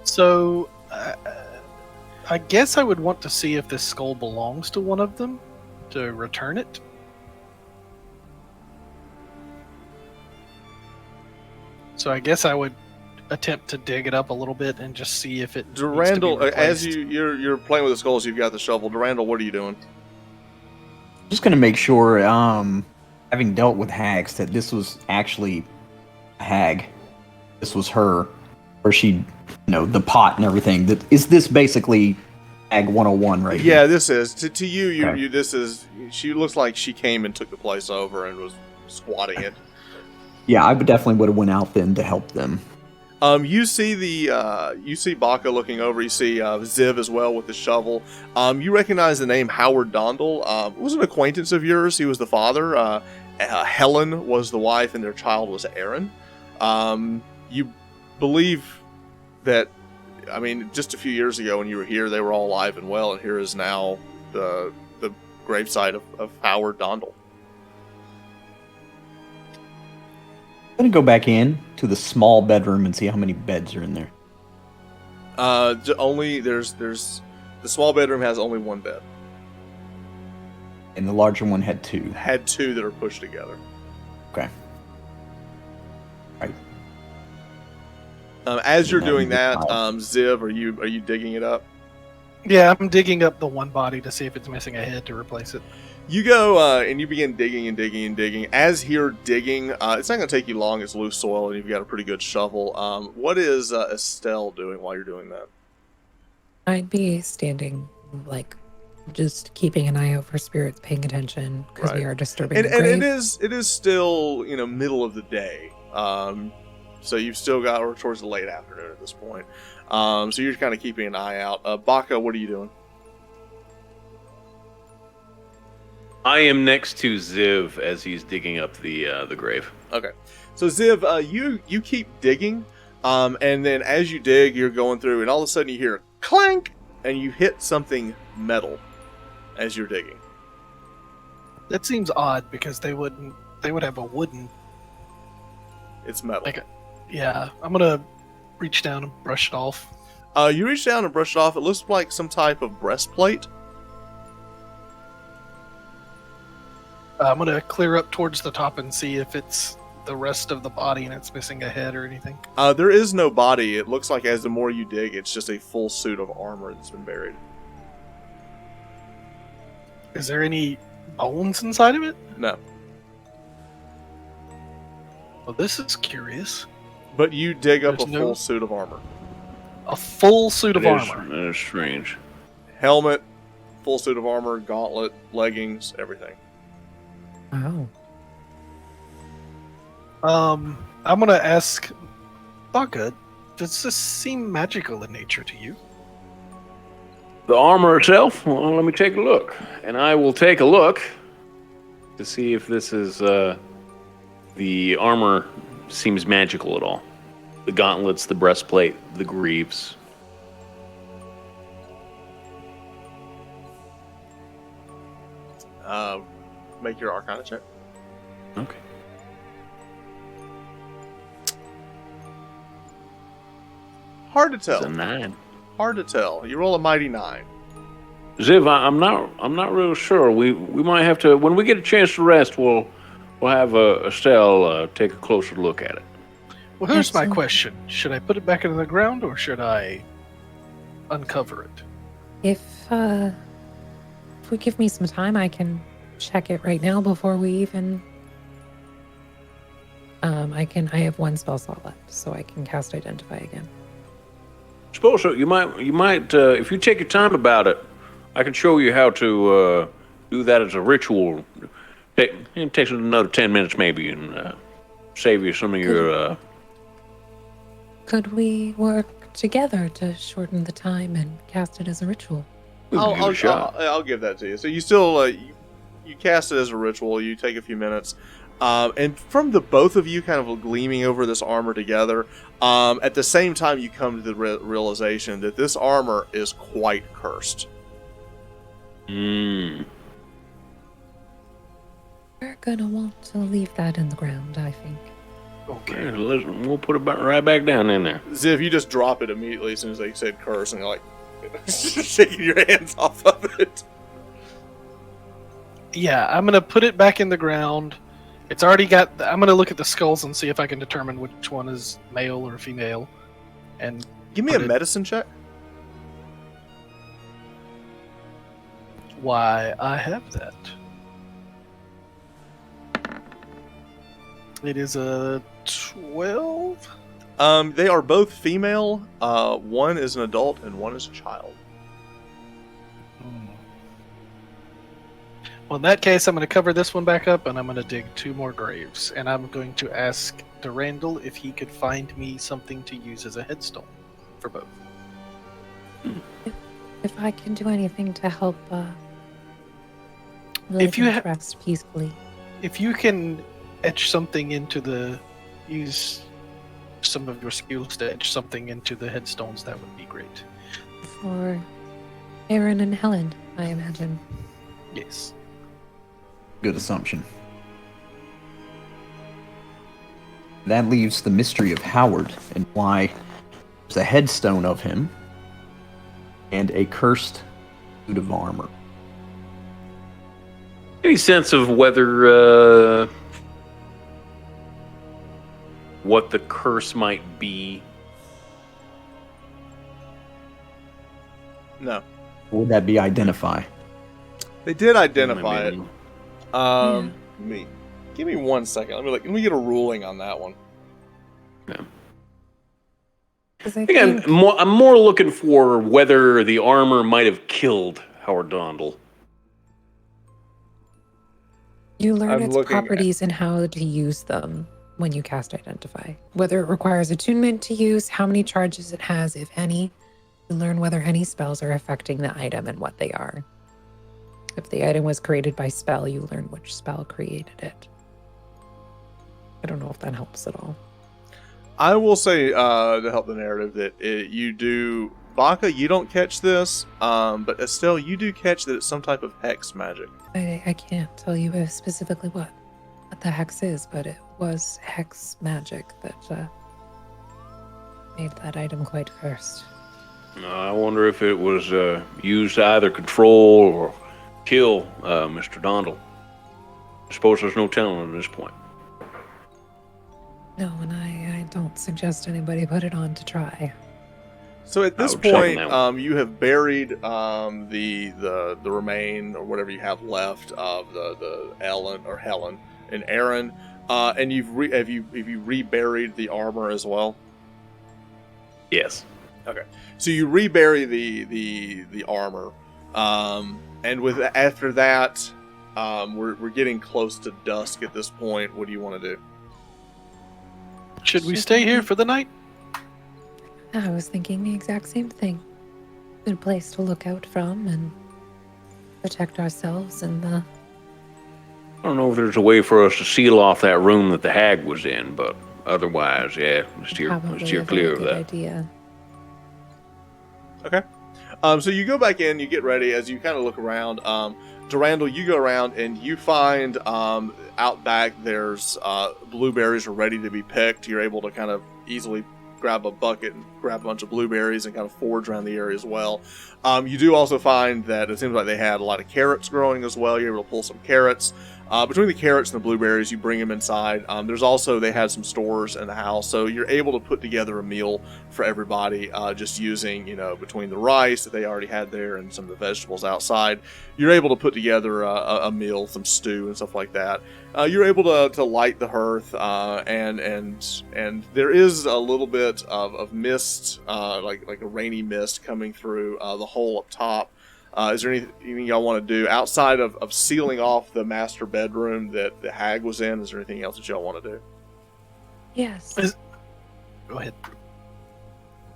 S4: So, I guess I would want to see if this skull belongs to one of them to return it. So I guess I would attempt to dig it up a little bit and just see if it needs to be
S1: Darundal, as
S4: replaced.
S1: you're playing with the skulls, you've got the shovel. Darundal, what are you doing?
S5: Just gonna make sure, having dealt with hags, that this was actually a hag. This was her, or she, the pot and everything. That is this basically hag 101 right here?
S1: Yeah, this is to you.
S5: Okay.
S1: You this is. She looks like she came and took the place over and was squatting it.
S5: Yeah, I definitely would have went out then to help them.
S1: You see Baka looking over. You see Xiv as well with the shovel. You recognize the name Howard Dondal. Was an acquaintance of yours. He was the father. Helen was the wife, and their child was Aaron. You believe that, I mean, just a few years ago when you were here, they were all alive and well, and here is now the gravesite of Howard Dondal.
S5: I'm gonna go back in to the small bedroom and see how many beds are in there.
S1: Only there's the small bedroom has only one bed.
S5: And the larger one had 2.
S1: Had 2 that are pushed together.
S5: Okay. Right.
S1: As you're
S5: And that
S1: doing
S5: would be
S1: that,
S5: 5.
S1: Xiv, are you digging it up?
S4: Yeah, I'm digging up the one body to see if it's missing a head to replace it.
S1: You go and you begin digging and digging and digging. As you're digging, it's not going to take you long. It's loose soil, and you've got a pretty good shovel. What is Estelle doing while you're doing that?
S2: I'd be standing, like, just keeping an eye out for spirits, paying attention, because we
S1: Right.
S2: are disturbing
S1: And
S2: the grave.
S1: it is still middle of the day. So you've still got or towards the late afternoon at this point. So you're kind of keeping an eye out. Baka, what are you doing?
S3: I am next to Xiv as he's digging up the grave.
S1: Okay, so Xiv, you keep digging, and then as you dig, you're going through, and all of a sudden you hear a clank, and you hit something metal as you're digging.
S4: That seems odd because they would have a wooden.
S1: It's metal.
S4: Like yeah, I'm gonna reach down and brush it off.
S1: You reach down and brush it off. It looks like some type of breastplate.
S4: I'm gonna clear up towards the top and see if it's the rest of the body and it's missing a head or anything.
S1: There is no body. It looks like as the more you dig, it's just a full suit of armor that's been buried.
S4: Is there any bones inside of it?
S1: No.
S4: Well, this is curious.
S1: But you dig up
S4: There's
S1: a
S4: no-
S1: full suit of armor.
S4: A full suit of armor.
S3: That is strange.
S1: Helmet, full suit of armor, gauntlet, leggings, everything.
S2: Wow.
S4: I'm gonna ask Baka, does this seem magical in nature to you?
S3: The armor itself? Well, let me take a look. And I will take a look to see if this is, the armor seems magical at all. The gauntlets, the breastplate, the greaves.
S1: Make your Arcana check.
S3: Okay.
S1: Hard to
S3: It's a
S1: tell.
S3: 9.
S1: Hard to tell. You roll a mighty 9.
S3: Xiv, I'm not real sure. We might have to, when we get a chance to rest, we'll have Estelle take a closer look at it.
S4: Well, here's my
S2: Excellent.
S4: question: should I put it back into the ground or should I uncover it?
S2: If we give me some time, I can check it right now before we even. I have 1 spell slot left, so I can cast Identify again.
S3: Suppose so. You might, if you take your time about it, I can show you how to do that as a ritual. It takes another 10 minutes maybe, and save you some of your
S2: Could we work together to shorten the time and cast it as a ritual?
S1: I'll give that to you. So you still you cast it as a ritual. You take a few minutes, and from the both of you kind of gleaming over this armor together, at the same time you come to the realization that this armor is quite cursed.
S3: Hmm.
S2: We're gonna want to leave that in the ground, I think.
S3: Okay, listen, we'll put it right back down in there.
S1: Ziv, you just drop it immediately as soon as they said curse, and you're like shaking your hands off of it.
S4: Yeah, I'm gonna put it back in the ground. It's already got. I'm gonna look at the skulls and see if I can determine which one is male or female. And
S1: Give me a medicine check.
S4: why I have that. It is a 12.
S1: They are both female. One is an adult and one is a child.
S4: Well, in that case, I'm going to cover this one back up, and I'm going to dig 2 more graves. And I'm going to ask Darundal if he could find me something to use as a headstone for both.
S2: If I can do anything to help live and rest peacefully.
S4: If you can etch something into use some of your skills to etch something into the headstones, that would be great.
S2: For Aaron and Helen, I imagine.
S4: Yes.
S5: Good assumption. That leaves the mystery of Howard and why there's a headstone of him and a cursed suit of armor.
S3: Any sense of whether what the curse might be?
S1: No.
S5: Would that be identify?
S1: They did identify it.
S2: Yeah.
S1: Give me 1 second. Let me get a ruling on that one.
S3: Yeah.
S2: I
S3: I think I'm more looking for whether the armor might have killed Howard Darundal.
S2: You learn
S1: I'm
S2: its
S1: looking
S2: properties and how to use them when you cast Identify. Whether it requires attunement to use, how many charges it has, if any. You learn whether any spells are affecting the item and what they are. If the item was created by spell, you learn which spell created it. I don't know if that helps at all.
S1: I will say, to help the narrative, that you do... Baka, you don't catch this, but Esteel, you do catch that it's some type of hex magic.
S2: I can't tell you specifically what the hex is, but it was hex magic that made that item quite cursed.
S3: I wonder if it was used to either control or kill Mr. Darundal. I suppose there's no telling at this point.
S2: No, and I don't suggest anybody put it on to try.
S1: So at this point, you have buried the remain or whatever you have left of the Helen and Aaron, and have you reburied the armor as well?
S3: Yes.
S1: Okay, so you rebury the armor, and after that, we're getting close to dusk at this point. What do you want to do?
S4: Should we stay here for the night?
S2: I was thinking the exact same thing. Good place to look out from and protect ourselves and the...
S3: I don't know if there's a way for us to seal off that room that the hag was in, but otherwise, yeah, let's steer clear of that.
S2: Idea.
S1: Okay. So you go back in, you get ready. As you kind of look around, Darundal, you go around and you find out back there's blueberries are ready to be picked. You're able to kind of easily grab a bucket and grab a bunch of blueberries and kind of forage around the area as well. You do also find that it seems like they had a lot of carrots growing as well. You're able to pull some carrots. Between the carrots and the blueberries, you bring them inside. There's also, they had some stores in the house, so you're able to put together a meal for everybody just using, between the rice that they already had there and some of the vegetables outside. You're able to put together a meal, some stew and stuff like that. You're able to light the hearth, and there is a little bit of mist, like a rainy mist coming through the hole up top. Is there anything y'all want to do outside of sealing off the master bedroom that the hag was in? Is there anything else that y'all want to do?
S2: Yes.
S4: Go ahead.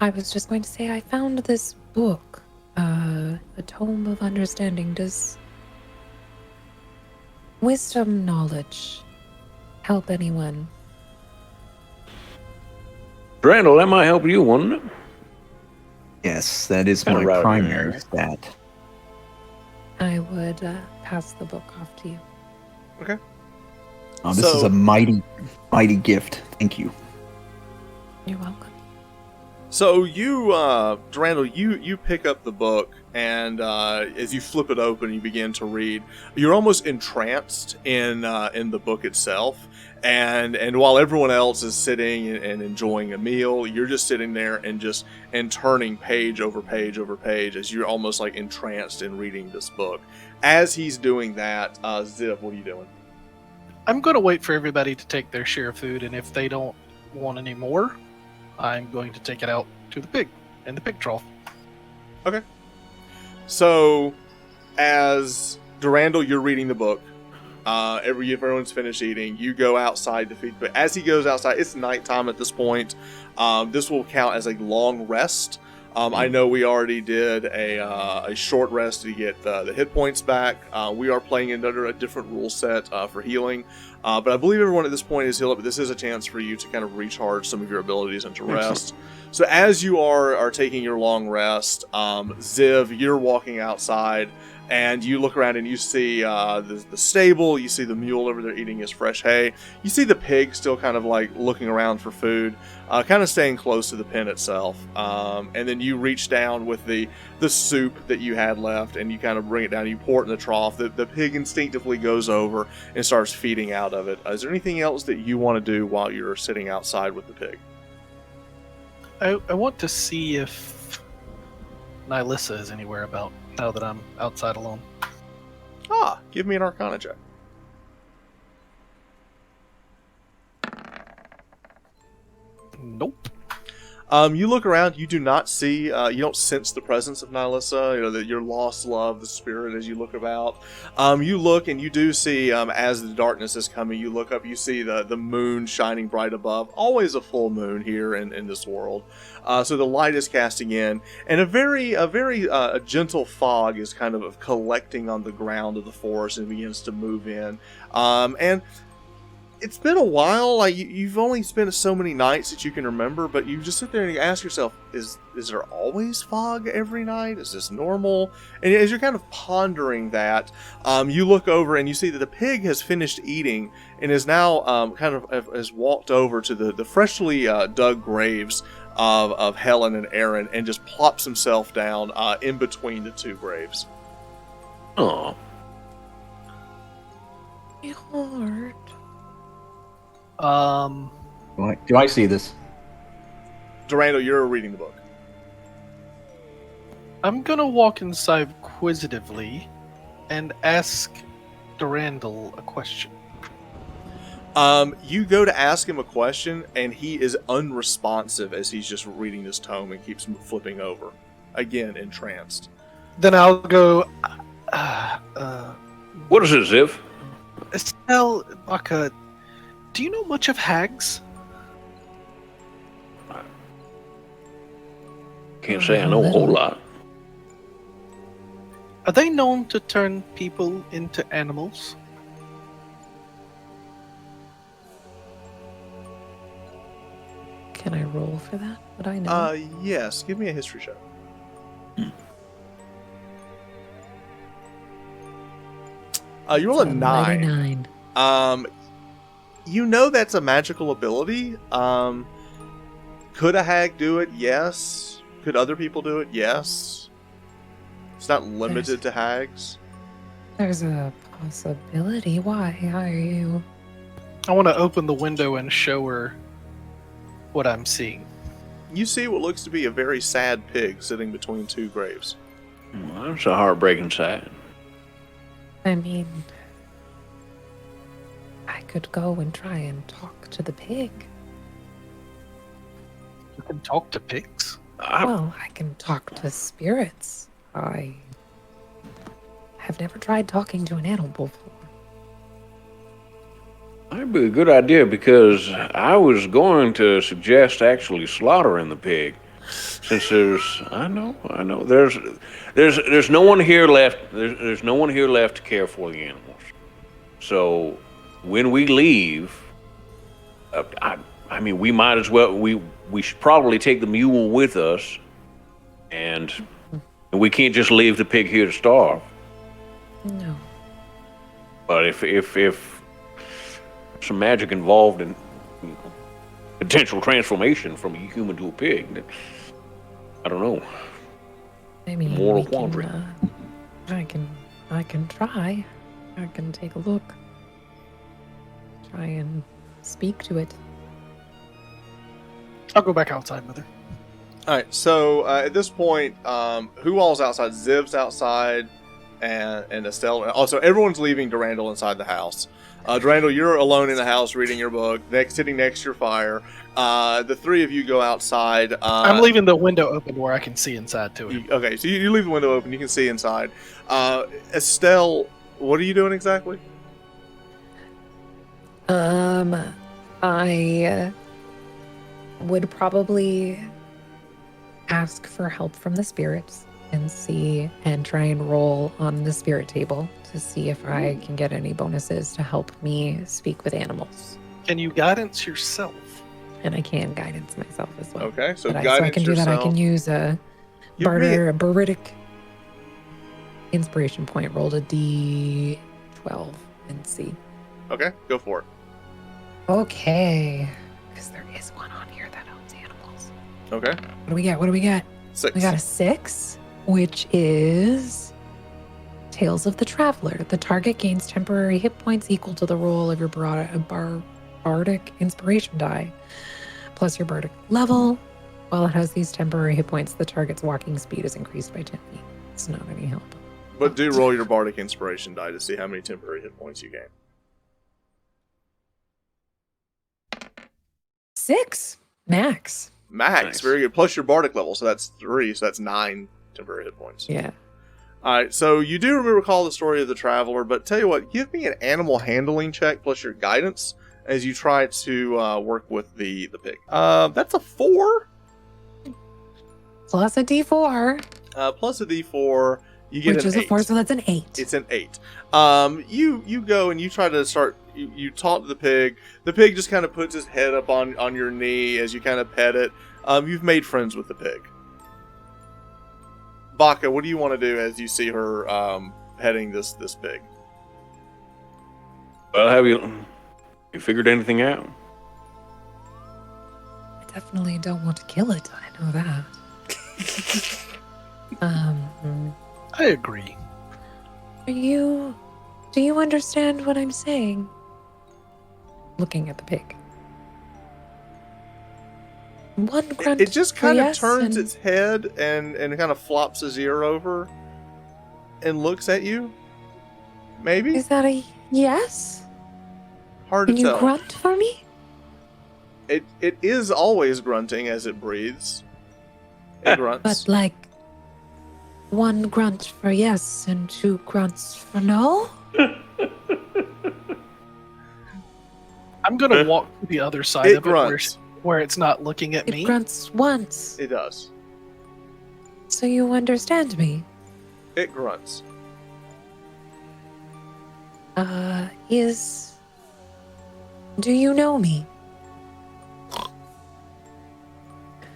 S2: I was just going to say, I found this book, a tome of understanding. Does wisdom knowledge help anyone?
S3: Randall, that might help you, wouldn't it?
S5: Yes, that is
S3: Kinda
S5: my
S3: right
S5: primary
S3: there.
S5: stat.
S2: I would pass the book off to you.
S1: Okay.
S5: Oh, this is a mighty, mighty gift. Thank you.
S2: You're welcome.
S1: So you, Darundal, you pick up the book, and as you flip it open, you begin to read. You're almost entranced in the book itself, and while everyone else is sitting and enjoying a meal, you're just sitting there and turning page over page over page as you're almost like entranced in reading this book. As he's doing that, Xiv, what are you doing?
S4: I'm going to wait for everybody to take their share of food, and if they don't want any more, I'm going to take it out to the pig in the pig trough.
S1: Okay. So, as Darundal, you're reading the book. Everyone's finished eating. You go outside to feed. But as he goes outside, it's nighttime at this point. This will count as a long rest. I know we already did a short rest to get the hit points back. We are playing under a different rule set for healing. But I believe everyone at this point is healed up, but this is a chance for you to kind of recharge some of your abilities and to rest. So as you are taking your long rest, Xiv, you're walking outside, and you look around and you see the stable, you see the mule over there eating his fresh hay, you see the pig still kind of like looking around for food, kind of staying close to the pen itself, and then you reach down with the soup that you had left, and you kind of bring it down, you pour it in the trough. The pig instinctively goes over and starts feeding out of it. Is there anything else that you want to do while you're sitting outside with the pig?
S4: I want to see if Nylissa is anywhere about now that I'm outside alone.
S1: Give me an Arcana check.
S4: Nope.
S1: You look around, you do not see, you don't sense the presence of Nylissa, your lost love, the spirit as you look about. You look and you do see, as the darkness is coming, you look up, you see the moon shining bright above. Always a full moon here in this world. So the light is casting in, and a very gentle fog is kind of collecting on the ground of the forest and begins to move in. And it's been a while. Like you've only spent so many nights that you can remember, but you just sit there and you ask yourself, is there always fog every night? Is this normal? And as you're kind of pondering that, you look over and you see that the pig has finished eating and is now has walked over to the freshly dug graves of Helen and Aaron and just plops himself down in between the two graves.
S3: Oh.
S2: My heart.
S5: Do I see this?
S1: Darundal, you're reading the book.
S4: I'm gonna walk inside inquisitively and ask Darundal a question.
S1: You go to ask him a question, and he is unresponsive as he's just reading this tome and keeps flipping over. Again, entranced.
S4: Then I'll go.
S3: What is it, Xiv?
S4: Esteel, Baka, do you know much of hags?
S3: Can't say I know a whole lot.
S4: Are they known to turn people into animals?
S2: Can I roll for that? Would I know?
S1: Yes. Give me a history check. You roll a 9.
S2: 9.
S1: You know that's a magical ability. Could a hag do it? Yes. Could other people do it? Yes. It's not limited to hags.
S2: There's a possibility. Why are you?
S4: I want to open the window and show her what I'm seeing.
S1: You see what looks to be a very sad pig sitting between two graves.
S3: Well, that's a heartbreaking sight.
S2: I mean, I could go and try and talk to the pig.
S4: You can talk to pigs?
S2: Well, I can talk to spirits. I have never tried talking to an animal before.
S3: That'd be a good idea because I was going to suggest actually slaughtering the pig. since I know, there's no one here left. There's no one here left to care for the animals. So when we leave, I mean, we might as well. We should probably take the mule with us, and we can't just leave the pig here to starve.
S2: No.
S3: But if some magic involved in potential transformation from a human to a pig, then, I don't know.
S2: I mean,
S3: Moral
S2: we
S3: quandary.
S2: I can try. I can take a look. Try and speak to it.
S4: I'll go back outside with her.
S1: All right. So at this point, who all's outside? Ziv's outside, and Estelle. Also, everyone's leaving Darundal inside the house. Darundal, you're alone in the house reading your book, sitting next to your fire. The three of you go outside.
S4: I'm leaving the window open where I can see inside to it.
S1: Okay, so you leave the window open. You can see inside. Estelle, what are you doing exactly?
S2: I would probably ask for help from the spirits and try and roll on the spirit table to see if I can get any bonuses to help me speak with animals.
S4: Can you guidance yourself?
S2: And I can guidance myself as well.
S1: Okay, so
S2: But
S1: guidance
S2: I can do
S1: yourself.
S2: that. I can use a bardic inspiration point. Rolled a d12 and see.
S1: Okay, go for it.
S2: Okay, because there is one on here that owns animals.
S1: Okay,
S2: What do we get? What do we get?
S1: 6.
S2: We got a 6, which is Tales of the Traveler. The target gains temporary hit points equal to the roll of your bardic inspiration die, plus your bardic level. While it has these temporary hit points, the target's walking speed is increased by 10 feet. It's not any help.
S1: But do roll your bardic inspiration die to see how many temporary hit points you gain.
S2: 6 max.
S1: Max,
S3: Nice.
S1: very good. Plus your bardic level, so that's 3, so that's 9 temporary hit points.
S2: Yeah.
S1: All right, so you do recall the story of the traveler, but tell you what, give me an animal handling check plus your guidance as you try to work with the pig. That's a 4.
S2: Plus a d4,
S1: Plus a d4, you get
S2: which
S1: an
S2: is
S1: 8.
S2: a 4, so that's an 8.
S1: It's an 8. You go and you try to start. You talk to the pig. The pig just kind of puts his head up on your knee as you kind of pet it. You've made friends with the pig. Baka, what do you want to do as you see her petting this pig?
S3: Well, have you figured anything out?
S2: I definitely don't want to kill it. I know that.
S4: I agree.
S2: Do you understand what I'm saying? Looking at the pig. One grunt.
S1: It just
S2: for
S1: kind of
S2: yes
S1: turns
S2: and-
S1: its head and kind of flops his ear over and looks at you. Maybe?
S2: Is that a yes?
S1: Hard to
S2: Can you
S1: tell.
S2: grunt for me?
S1: It is always grunting as it breathes. It grunts.
S2: But like, one grunt for yes and 2 grunts for no?
S4: I'm gonna walk to the other side
S1: It
S4: of it where,
S1: grunts.
S4: where it's not looking at
S2: It
S4: me.
S2: grunts once.
S1: It does.
S2: So you understand me?
S1: It grunts.
S2: Do you know me?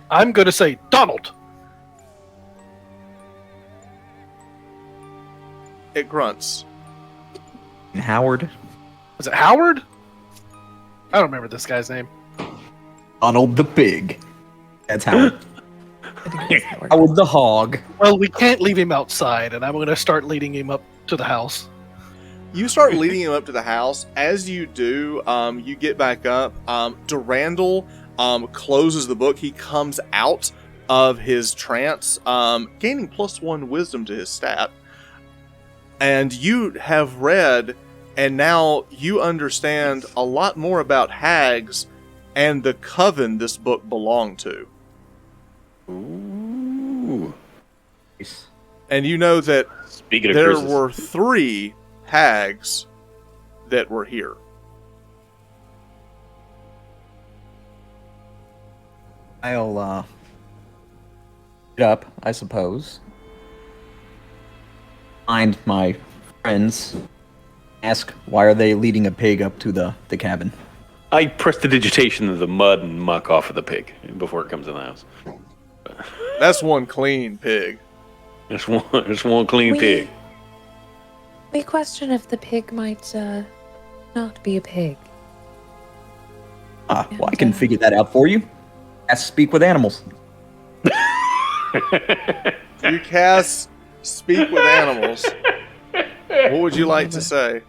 S4: I'm gonna say Donald.
S1: It grunts.
S5: And Howard,
S4: Was it Howard? I don't remember this guy's name.
S5: Donald the pig. That's Howard.
S2: I think it was Howard.
S5: Howard the hog.
S4: Well, we can't leave him outside, and I'm gonna start leading him up to the house.
S1: You start leading him up to the house. As you do, you get back up. Durandal closes the book. He comes out of his trance, gaining +1 wisdom to his stat. And you have read, and now you understand a lot more about hags and the coven this book belonged to.
S3: Ooh.
S5: Nice.
S1: And you know that
S3: Speaking of
S1: there
S3: curses,
S1: were 3 hags that were here.
S5: Get up, I suppose. Find my friends. Ask why are they leading a pig up to the cabin.
S3: I press the digitation of the mud and muck off of the pig before it comes in the house.
S1: That's one clean pig.
S3: It's one clean pig.
S2: We question if the pig might not be a pig.
S5: Well, I can figure that out for you. Ask speak with animals.
S1: You cast Speak with Animals. What would you like to say?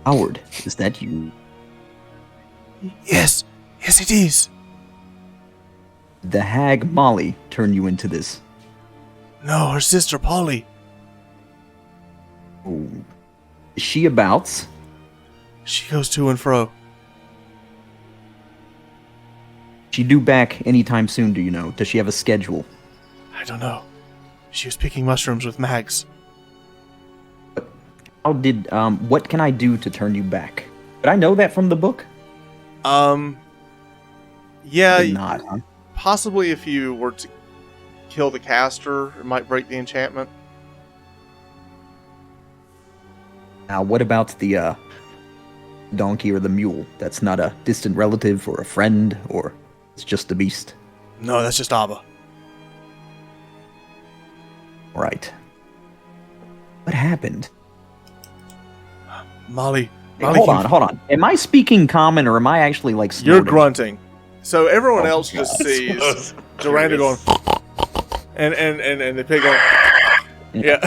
S5: Howard, is that you?
S1: Yes. Yes, it is.
S5: The hag Molly turned you into this.
S1: No, her sister Polly.
S5: Oh. Is she abouts?
S1: She goes to and fro.
S5: She due back anytime soon, do you know? Does she have a schedule?
S1: I don't know. She was picking mushrooms with Mags.
S5: How did, what can I do to turn you back? Did I know that from the book?
S1: Yeah,
S5: Did not, huh?
S1: possibly if you were to kill the caster, it might break the enchantment.
S5: Now, what about the, donkey or the mule? That's not a distant relative or a friend, or it's just the beast?
S1: No, that's just Abba.
S5: Right. What happened?
S1: Molly.
S5: Hey, hold on. Am I speaking common, or am I actually, like, snorting?
S1: You're grunting. So everyone
S5: Oh,
S1: else
S5: God.
S1: just sees Duranda going, and the pig going, yeah.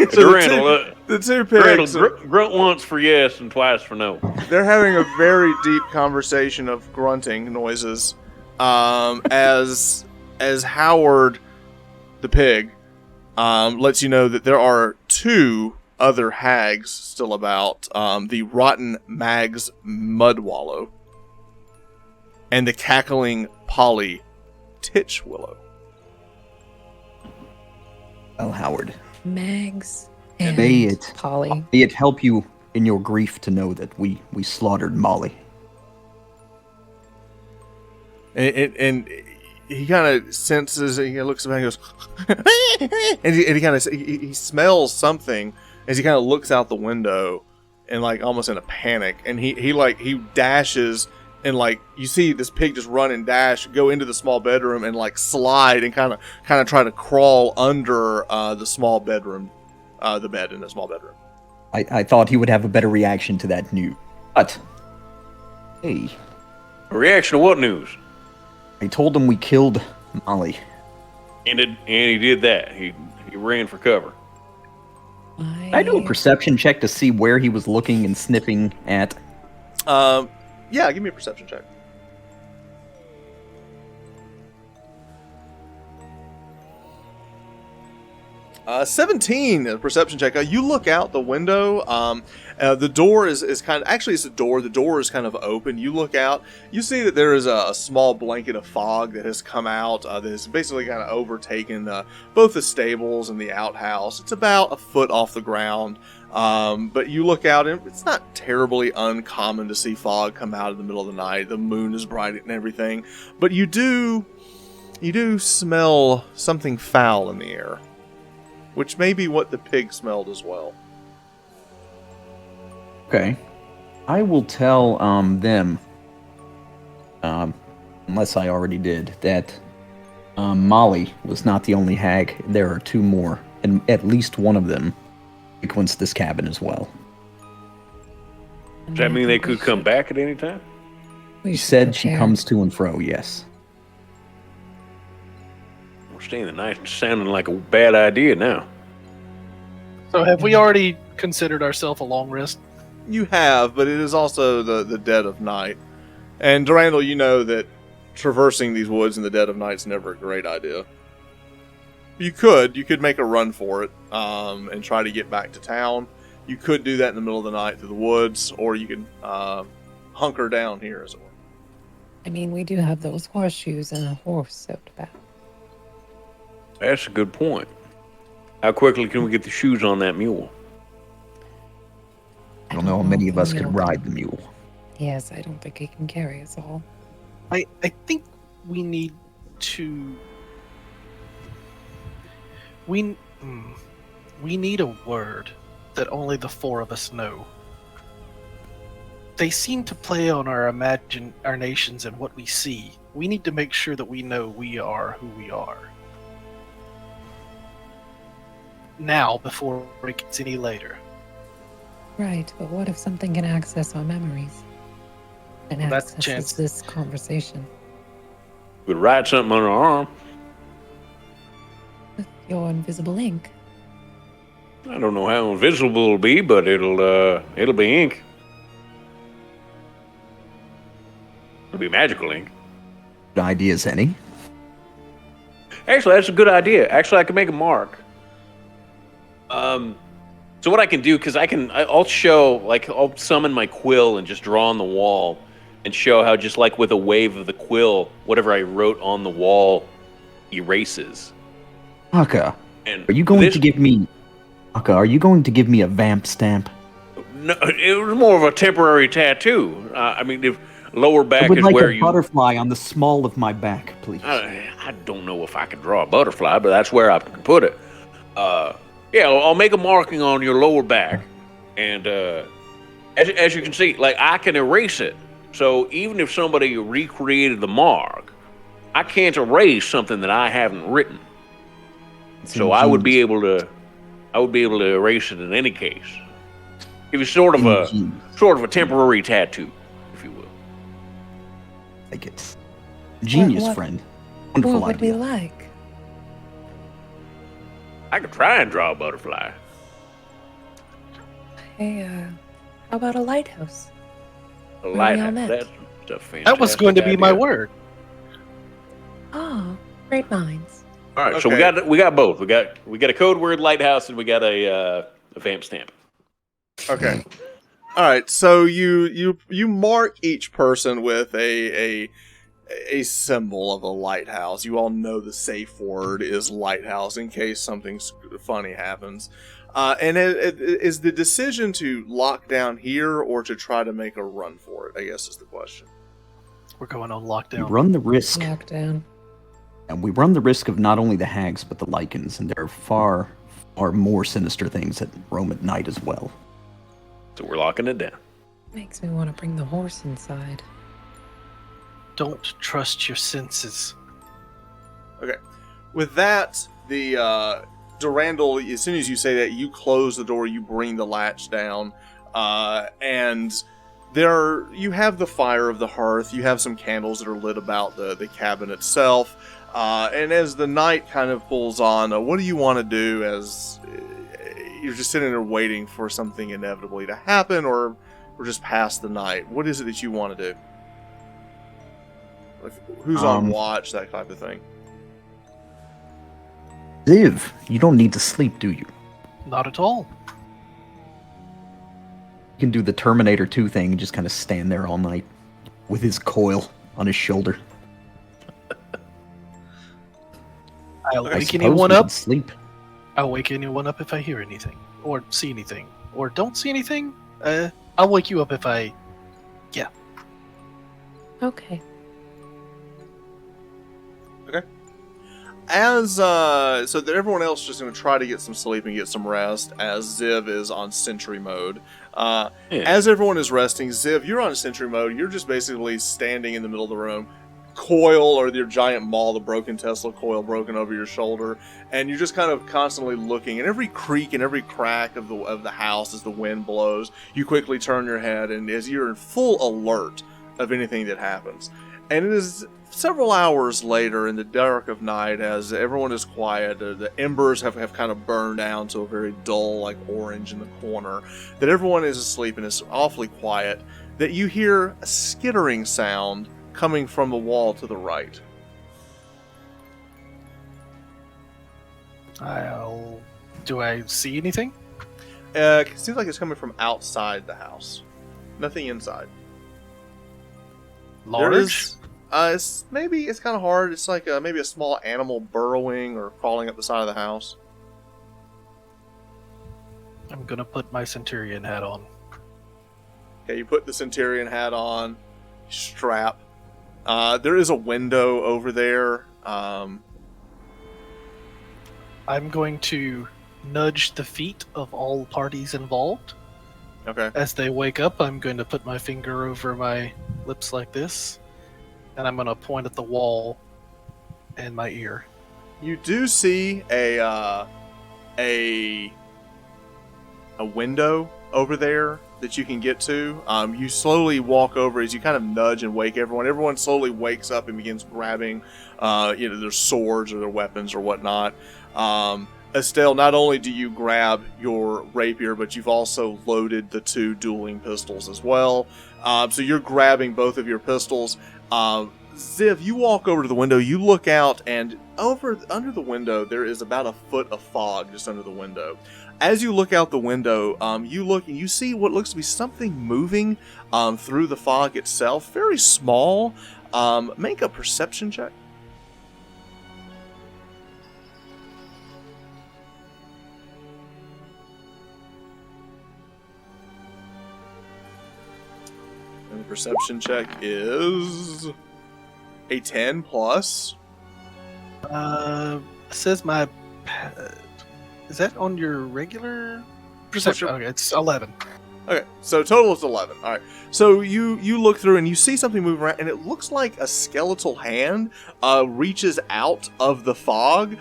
S1: So
S3: Randall,
S1: the two pigs,
S3: grunt once for yes and twice for no.
S1: they're having a very deep conversation of grunting noises, as Howard, the pig, lets you know that there are two other hags still about, the rotten Mags Mudwallow and the cackling Polly Titchwillow.
S5: Well, Howard,
S2: Mags and
S5: may it
S2: Polly.
S5: may it help you in your grief to know that we slaughtered Molly.
S1: And he kind of senses, he looks around and goes, and he kind of he smells something as he kind of looks out the window and like almost in a panic, and he dashes, and like you see this pig just run and dash, go into the small bedroom and like slide and kind of try to crawl under the small bedroom, the bed in the small bedroom.
S5: I thought he would have a better reaction to that news. But hey,
S3: A reaction to what news?
S5: I told him we killed Molly.
S3: And he did that. He ran for cover.
S5: Can I do a perception check to see where he was looking and sniffing at?
S1: Yeah, give me a perception check. 17, a perception check. You look out the window. The door is kind of, actually it's a door. The door is kind of open. You look out. You see that there is a small blanket of fog that has come out. That has basically kind of overtaken both the stables and the outhouse. It's about a foot off the ground. But you look out and it's not terribly uncommon to see fog come out in the middle of the night. The moon is bright and everything. But you do smell something foul in the air, which may be what the pig smelled as well.
S5: Okay. I will tell them, unless I already did, that Molly was not the only hag. There are two more, and at least one of them frequents this cabin as well.
S3: Does that mean they could come back at any time?
S5: She said she comes to and fro, yes.
S3: We're staying the night sounding like a bad idea now.
S4: So have we already considered ourselves a long rest?
S1: You have, but it is also the dead of night. And Durandal, you know that traversing these woods in the dead of night is never a great idea. You could make a run for it, and try to get back to town. You could do that in the middle of the night through the woods, or you could hunker down here, as it were.
S2: I mean, we do have those horseshoes and a horse out back.
S3: That's a good point. How quickly can we get the shoes on that mule?
S5: I don't know how many of us
S2: if the
S5: could
S2: mule
S5: ride the mule.
S2: Yes, I don't think he can carry us all.
S4: I think we need to... We need a word that only the four of us know. They seem to play on our nations and what we see. We need to make sure that we know we are who we are. Now, before it gets any later.
S2: Right, but what if something can access our memories? And
S4: Well, that's a
S2: accesses
S4: chance.
S2: this conversation
S3: We'd write something on our arm.
S2: with your invisible ink.
S3: I don't know how invisible it'll be, but it'll be ink. It'll be magical ink.
S5: Good ideas, any?
S3: Actually, that's a good idea. Actually, I can make a mark. So what I can do, because I'll show, like, I'll summon my quill and just draw on the wall and show how just like with a wave of the quill, whatever I wrote on the wall erases.
S5: Baka,
S3: And
S5: are you going to give me... Baka, are you going to give me a vamp stamp?
S3: No, it was more of a temporary tattoo. I mean, if lower
S5: I
S3: back
S5: would
S3: is
S5: like
S3: where
S5: a
S3: you...
S5: butterfly on the small of my back, please.
S3: I don't know if I can draw a butterfly, but that's where I can put it. Yeah, I'll make a marking on your lower back, and as you can see, like, I can erase it. So even if somebody recreated the mark, I can't erase something that I haven't written. So I would be able to erase it in any case. It was sort of a temporary tattoo, if you will.
S5: Like it. Genius,
S2: What-
S5: friend. Wonderful
S2: What would we
S5: idea.
S2: like?
S3: I could try and draw a butterfly.
S2: Hey, how about a lighthouse?
S3: A
S2: we all
S3: lighthouse.
S2: met.
S3: That's a fantastic
S4: That was going to be my
S3: idea.
S4: word.
S2: Oh, great minds.
S3: All right, so
S1: Okay.
S3: we got both. We got a code word lighthouse, and we got a vamp stamp.
S1: Okay. All right. So you mark each person with a symbol of a lighthouse. You all know the safe word is lighthouse in case something funny happens. And is the decision to lock down here or to try to make a run for it? I guess is the question.
S4: We're going on
S5: We
S4: lockdown.
S5: run the risk,
S2: Lockdown.
S5: and we run the risk of not only the hags but the lichens, and there are far more sinister things that roam at night as well.
S3: So we're locking it down.
S2: Makes me want to bring the horse inside.
S4: Don't trust your senses.
S1: Okay. With that, the Darundal, as soon as you say that, you close the door, you bring the latch down, and you have the fire of the hearth, you have some candles that are lit about the cabin itself, and as the night kind of pulls on, what do you want to do as you're just sitting there waiting for something inevitably to happen, or just pass the night? What is it that you want to do? Like, who's on watch, that type of thing.
S5: Xiv, you don't need to sleep, do you?
S4: Not at all.
S5: You can do the Terminator 2 thing and just kind of stand there all night with his coil on his shoulder.
S4: I'll
S5: I
S4: wake
S5: suppose
S4: anyone
S5: we
S4: up.
S5: could sleep.
S4: I'll wake anyone up if I hear anything, or see anything, or don't see anything. I'll wake you up if I.
S2: Okay.
S1: As so that everyone else is just going to try to get some sleep and get some rest, as Xiv is on sentry mode. As everyone is resting, Xiv, you're on sentry mode. You're just basically standing in the middle of the room, coil or your giant maul, the broken Tesla coil broken over your shoulder, and you're just kind of constantly looking at every creak and every crack of the house as the wind blows. You quickly turn your head, and as you're in full alert of anything that happens. And it is several hours later in the dark of night, as everyone is quiet, the embers have kind of burned down to a very dull, like orange in the corner, that everyone is asleep and it's awfully quiet, that you hear a skittering sound coming from the wall to the right.
S4: Do I see anything?
S1: It seems like it's coming from outside the house. Nothing inside. There
S4: Large?
S1: is, it's kind of hard. It's like maybe a small animal burrowing or crawling up the side of the house.
S4: I'm gonna put my Centurion hat on.
S1: Okay, you put the Centurion hat on, strap, There is a window over there.
S4: I'm going to nudge the feet of all parties involved.
S1: Okay.
S4: As they wake up, I'm going to put my finger over my lips like this, and I'm going to point at the wall and my ear.
S1: You do see a window over there that you can get to. You slowly walk over as you kind of nudge and wake everyone. Everyone slowly wakes up and begins grabbing, their swords or their weapons or whatnot. Estelle, not only do you grab your rapier, but you've also loaded the 2 dueling pistols as well. So you're grabbing both of your pistols. Xiv, you walk over to the window, you look out, and under the window, there is about a foot of fog just under the window. As you look out the window, you look and you see what looks to be something moving through the fog itself. Very small. Make a perception check. And the perception check is a 10 plus.
S4: Says my... Is that on your regular perception? Okay, it's 11.
S1: Okay, so total is 11. All right. So you look through and you see something moving around, and it looks like a skeletal hand reaches out of the fog,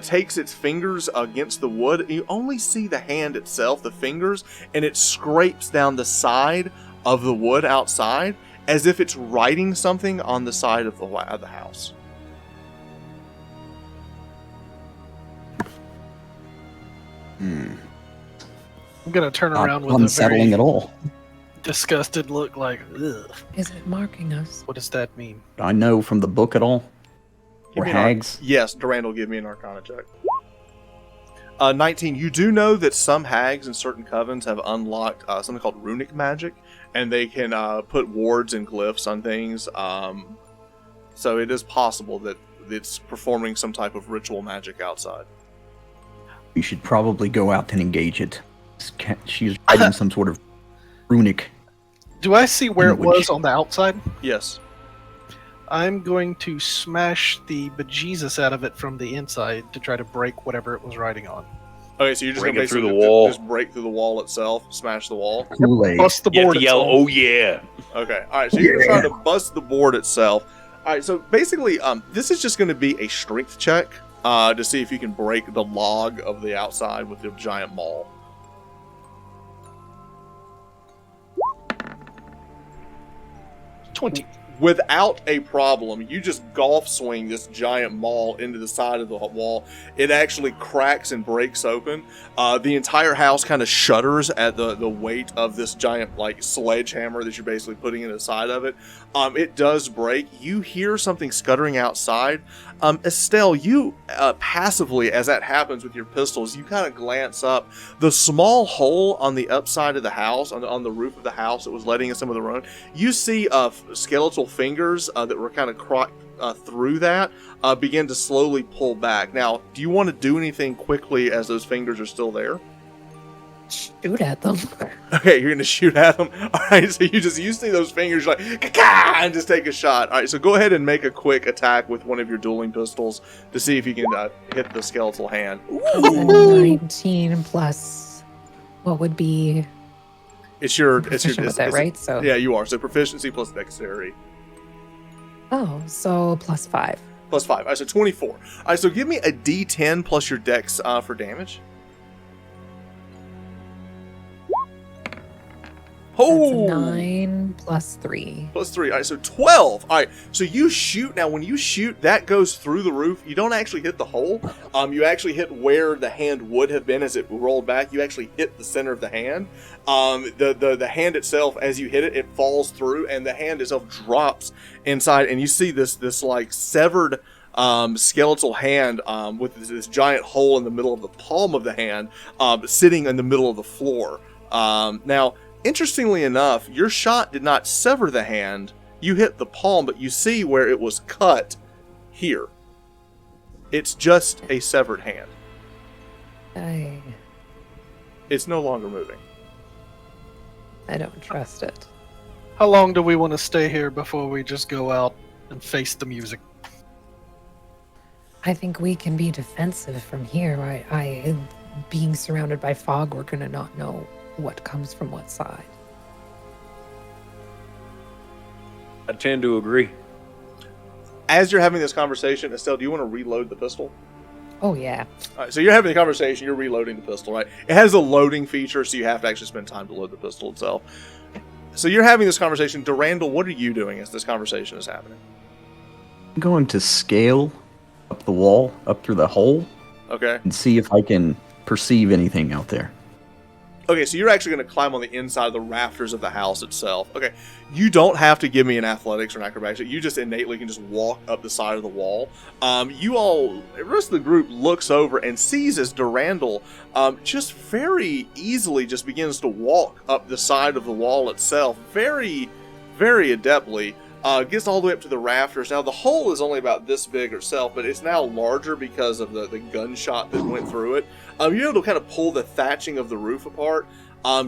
S1: takes its fingers against the wood. And you only see the hand itself, the fingers, and it scrapes down the side of the wood outside as if it's writing something on the side of the house.
S4: I'm gonna turn
S5: Not
S4: around with
S5: unsettling
S4: a very
S5: at all.
S4: disgusted look, like, ugh.
S2: Is it marking us?
S4: What does that mean?
S5: I know from the book at all.
S1: Give
S5: Or
S1: me
S5: hags.
S1: Yes, Darundal, give me an Arcana check. 19. You do know that some hags in certain covens have unlocked something called Runic Magic, and they can put wards and glyphs on things. So it is possible that it's performing some type of ritual magic outside.
S5: You should probably go out and engage it. She's writing some sort of runic.
S4: Do I see where it
S5: Language.
S4: was on the outside?
S1: Yes.
S4: I'm going to smash the bejesus out of it from the inside to try to break whatever it was writing on.
S1: Okay, so you're just
S3: Break
S1: going to
S3: it through
S1: basically
S3: the wall.
S1: just break through the wall itself, smash the wall.
S5: Kool-Aid.
S4: Bust the
S3: You have
S4: board
S3: to yell,
S4: itself.
S3: "Oh yeah!"
S1: Okay, all right. So you're trying to bust the board itself. All right. So basically, this is just going to be a strength check to see if you can break the log of the outside with the giant maul. Without a problem, you just golf swing this giant maul into the side of the wall. It actually cracks and breaks open. The entire house kind of shudders at the weight of this giant like sledgehammer that you're basically putting in the side of it. It does break. You hear something scuttering outside. Estelle, you passively, as that happens with your pistols, you kind of glance up. The small hole on the upside of the house, on the roof of the house that was letting in some of the rain, you see skeletal fingers that were kind of cropped through that begin to slowly pull back. Now, do you want to do anything quickly as those fingers are still there?
S2: Shoot at them.
S1: Okay, you're gonna shoot at them. All right, so you see those fingers like ka and just take a shot. All right, so go ahead and make a quick attack with one of your dueling pistols to see if you can hit the skeletal hand.
S2: That's a 19 plus what would be proficient with that, right? So
S1: Yeah, you are. So proficiency plus dexterity.
S2: Oh, so plus 5.
S1: Plus 5. All right, so 24. All right, so give me a d10 plus your dex for damage.
S2: That's
S1: Oh!
S2: 9 plus 3.
S1: Plus 3. All right, so 12. All right, so you shoot. Now, when you shoot, that goes through the roof. You don't actually hit the hole. You actually hit where the hand would have been as it rolled back. You actually hit the center of the hand. The hand itself, as you hit it, it falls through, and the hand itself drops inside. And you see this like severed skeletal hand with this giant hole in the middle of the palm of the hand, sitting in the middle of the floor. Now, interestingly enough, your shot did not sever the hand. You hit the palm, but you see where it was cut here. It's just a severed hand. It's no longer moving.
S2: I don't trust it.
S4: How long do we want to stay here before we just go out and face the music.
S2: I think we can be defensive from here. Being surrounded by fog, we're gonna not know what comes from what side.
S3: I tend to agree.
S1: As you're having this conversation, Estelle, do you want to reload the pistol?
S2: Oh yeah.
S1: All right, so you're having the conversation, you're reloading the pistol, right? It has a loading feature, so you have to actually spend time to load the pistol itself. So you're having this conversation. Darundal, what are you doing as this conversation is happening?
S5: I'm going to scale up the wall, up through the hole,
S1: Okay.
S5: and see if I can perceive anything out there.
S1: Okay, so you're actually going to climb on the inside of the rafters of the house itself. Okay, you don't have to give me an athletics or an acrobatics. You just innately can just walk up the side of the wall. The rest of the group looks over and sees as Darundal just very easily just begins to walk up the side of the wall itself, very, very adeptly. Gets all the way up to the rafters. Now, the hole is only about this big itself, but it's now larger because of the gunshot that went through it. You're able to kind of pull the thatching of the roof apart.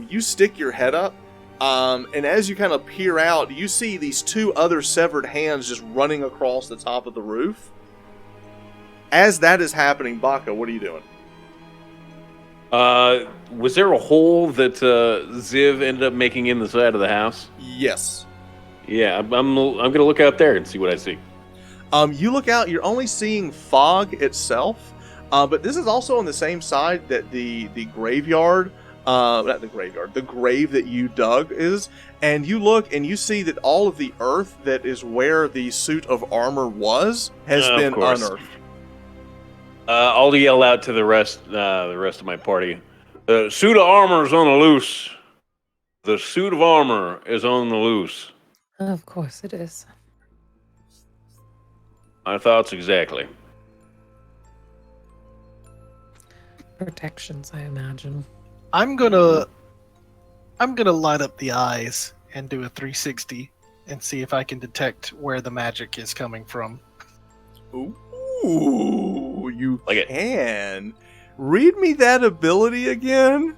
S1: You stick your head up, and as you kind of peer out, you see these two other severed hands just running across the top of the roof. As that is happening, Baka, what are you doing?
S3: Was there a hole that Xiv ended up making in the side of the house?
S1: Yes.
S3: Yeah, I'm gonna look out there and see what I see.
S1: You look out, you're only seeing fog itself, but this is also on the same side that the graveyard, not the graveyard, the grave that you dug is, and you look and you see that all of the earth that is where the suit of armor was has been unearthed.
S3: I'll yell out to the rest of my party. The suit of armor is on the loose. The suit of armor is on the loose.
S2: Of course it is.
S3: My thoughts exactly.
S2: Protections, I imagine.
S4: I'm gonna light up the eyes and do a 360 and see if I can detect where the magic is coming from.
S1: Ooh, you
S3: Like it.
S1: can. Read me that ability again.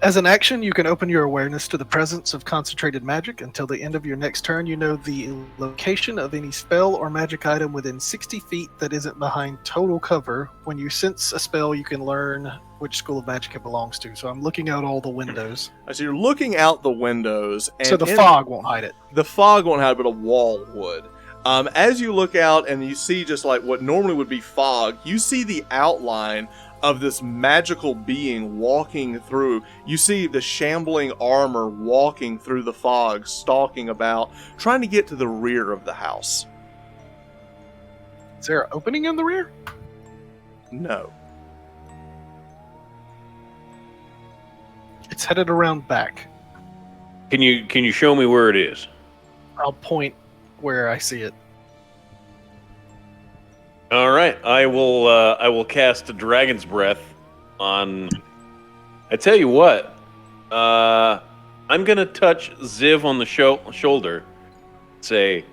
S4: As an action, you can open your awareness to the presence of concentrated magic. Until the end of your next turn, you know the location of any spell or magic item within 60 feet that isn't behind total cover. When you sense a spell, you can learn which school of magic it belongs to. So I'm looking out all the windows.
S1: So you're looking out the windows. And
S4: So the fog won't hide it.
S1: The fog won't hide, but a wall would. As you look out and you see just like what normally would be fog, you see the outline of this magical being walking through. You see the shambling armor walking through the fog, stalking about, trying to get to the rear of the house.
S4: Is there an opening in the rear?
S1: No.
S4: It's headed around back.
S3: Can you show me where it is?
S4: I'll point where I see it.
S3: All right, I will cast a Dragon's Breath on. I tell you what, I'm gonna touch Xiv on the shoulder. Say,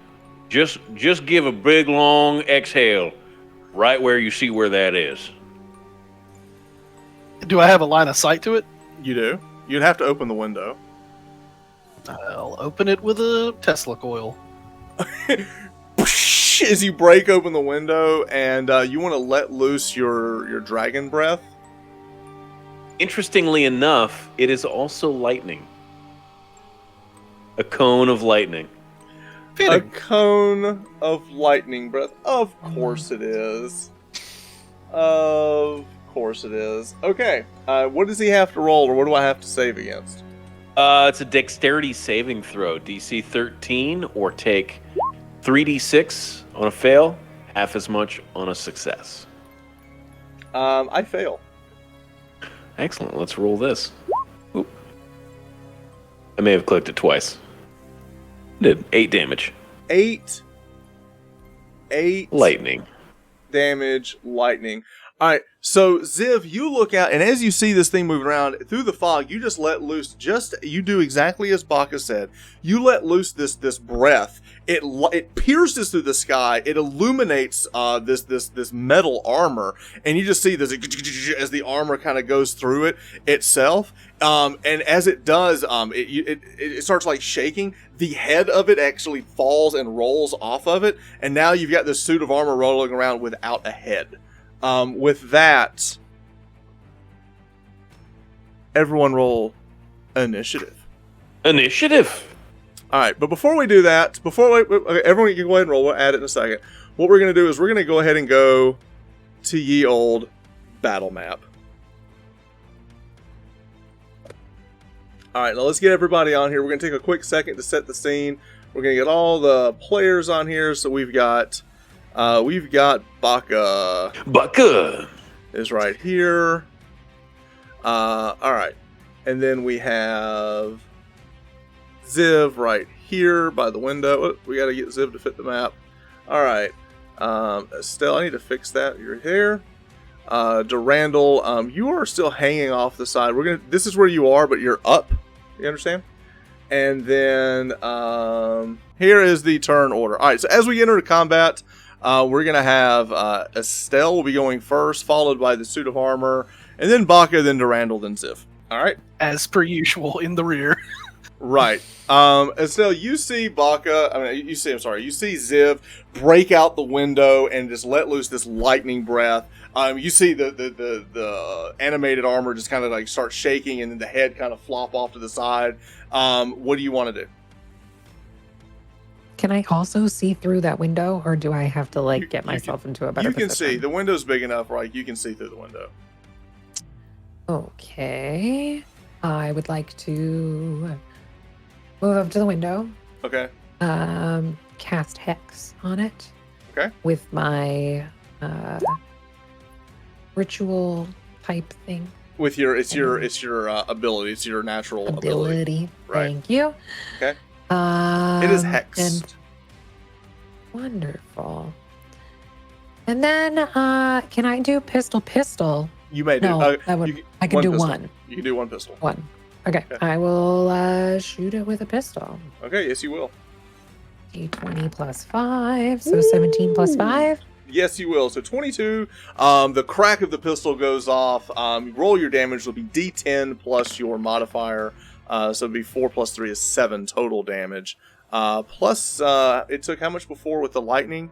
S3: just give a big long exhale, right where you see where that is.
S4: Do I have a line of sight to it?
S1: You do. You'd have to open the window.
S4: I'll open it with a Tesla coil.
S1: As you break open the window and you want to let loose your dragon breath.
S3: Interestingly enough, it is also lightning. A cone of lightning.
S1: A cone of lightning breath. Of course it is. Of course it is. Okay. What does he have to roll, or what do I have to save against?
S3: It's a dexterity saving throw, DC 13, or take 3d6 on a fail, half as much on a success.
S1: I fail.
S3: Excellent. Let's roll this. Oop. I may have clicked it twice. Did 8 damage.
S1: 8
S3: Lightning.
S1: damage, lightning. All right. So, Xiv, you look out, and as you see this thing moving around through the fog, you just let loose. You do exactly as Baka said. You let loose this breath. It pierces through the sky. It illuminates this metal armor, and you just see this as the armor kind of goes through it itself. And as it does, it starts like shaking. The head of it actually falls and rolls off of it, and now you've got this suit of armor rolling around without a head. With that, everyone roll initiative.
S3: Initiative.
S1: All right, but before we do that, okay, everyone can go ahead and roll. We'll add it in a second. What we're going to do is we're going to go ahead and go to ye old battle map. All right, now let's get everybody on here. We're going to take a quick second to set the scene. We're going to get all the players on here. So we've got Baka.
S3: Baka
S1: is right here. All right, and then we have Xiv right here by the window. Oh, we got to get Xiv to fit the map. All right, Esteel, I need to fix that. You're here. Darundal, you are still hanging off the side. This is where you are, but you're up. You understand? And then here is the turn order. All right, so as we enter combat, we're going to have Esteel will be going first, followed by the suit of armor, and then Baka, then Darundal, then Xiv. All right?
S4: As per usual, in the rear.
S1: Right. Esteel, you see you see Xiv break out the window and just let loose this lightning breath. You see the animated armor just kind of like start shaking, and then the head kind of flop off to the side. What do you want to do?
S2: Can I also see through that window, or do I have to get myself into a better position?
S1: You can see. The window's big enough, right? You can see through the window.
S2: Okay. I would like to move up to the window.
S1: Okay.
S2: Cast Hex on it.
S1: Okay.
S2: With my ritual type thing.
S1: With your ability. It's your natural ability. Right.
S2: Thank you.
S1: Okay. It is hexed.
S2: And wonderful. And then, can I do pistol?
S1: You may do.
S2: No, I can do
S1: pistol.
S2: one.
S1: You can do one pistol.
S2: One. Okay. I will shoot it with a pistol.
S1: Okay. Yes, you will.
S2: D20 plus 5, so 17 plus 5.
S1: Yes, you will. So 22. The crack of the pistol goes off. Roll your damage will be D10 plus your modifier. So it'd be 4 plus 3 is 7 total damage. Plus, it took how much before with the lightning?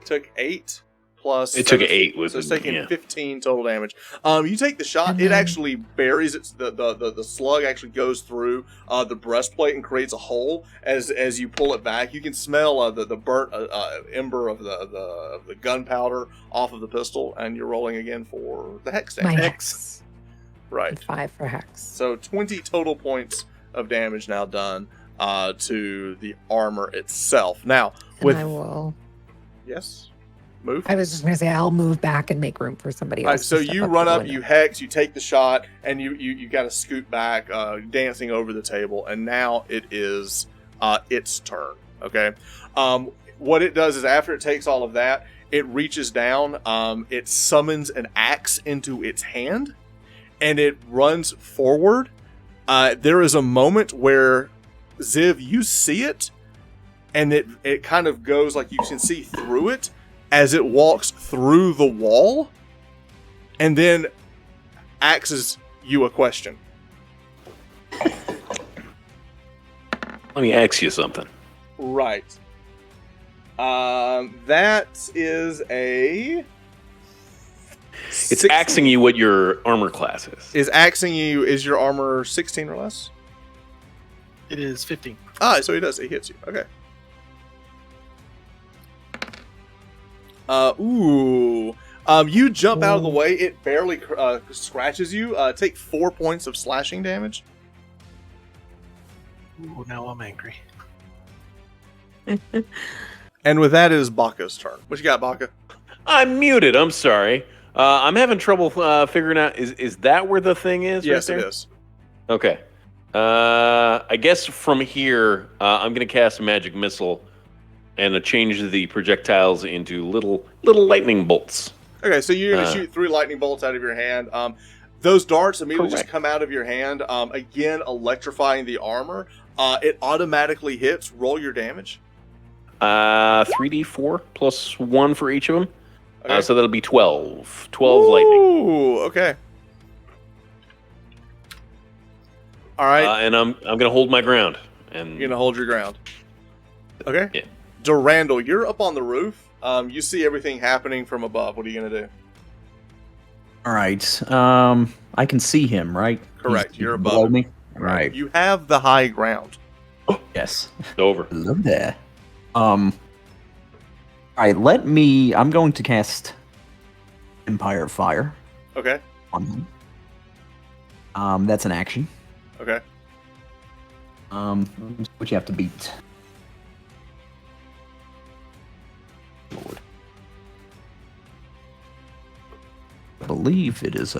S1: It took 8 plus.
S3: It took 8.
S1: So it's taking 15 total damage. You take the shot. It actually buries it. The slug actually goes through the breastplate and creates a hole. As you pull it back, you can smell the burnt ember of the gunpowder off of the pistol, and you're rolling again for the hex damage.
S2: My hex.
S1: Right.
S2: 5 for hex.
S1: So 20 total points of damage now done to the armor itself. Now,
S2: I will.
S1: Yes. Move.
S2: I was just going to say I'll move back and make room for somebody else.
S1: Right, so you run up, you hex, you take the shot, and you got to scoot back, dancing over the table, and now it is its turn. Okay. What it does is after it takes all of that, it reaches down, it summons an axe into its hand, and it runs forward. There is a moment where, Xiv, you see it, and it kind of goes like you can see through it as it walks through the wall, and then asks you a question.
S3: Let me ask you something.
S1: Right. That is a...
S3: It's axing you what your armor class is.
S1: Is your armor 16 or less?
S4: It is 15.
S1: So he does. He hits you. Okay. You jump out of the way. It barely scratches you. Take 4 points of slashing damage.
S4: Ooh, now I'm angry.
S1: And with that, it is Baka's turn. What you got, Baka?
S3: I'm muted. I'm sorry. I'm having trouble figuring out. Is that where the thing is?
S1: Yes,
S3: right there?
S1: it is.
S3: Okay. I guess from here, I'm going to cast a magic missile and change the projectiles into little lightning bolts.
S1: Okay, so you're going to shoot 3 lightning bolts out of your hand. Those darts immediately just come out of your hand, again electrifying the armor. It automatically hits. Roll your damage.
S3: 3d4 plus 1 for each of them.
S1: Okay.
S3: So that'll be 12. 12 lightning.
S1: Ooh, okay. All right.
S3: And I'm going to hold my ground. And
S1: You're going to hold your ground. Okay.
S3: Yeah.
S1: Darundal, you're up on the roof. You see everything happening from above. What are you going to do?
S5: All right. I can see him, right?
S1: Correct.
S5: He's
S1: You're
S5: below
S1: above
S5: me. Right.
S1: You have the high ground.
S5: Yes.
S3: it's over.
S5: Hello there. All right. I'm going to cast Empire Fire
S1: Okay.
S5: on him. That's an action.
S1: Okay.
S5: What you have to beat. Lord. I believe it is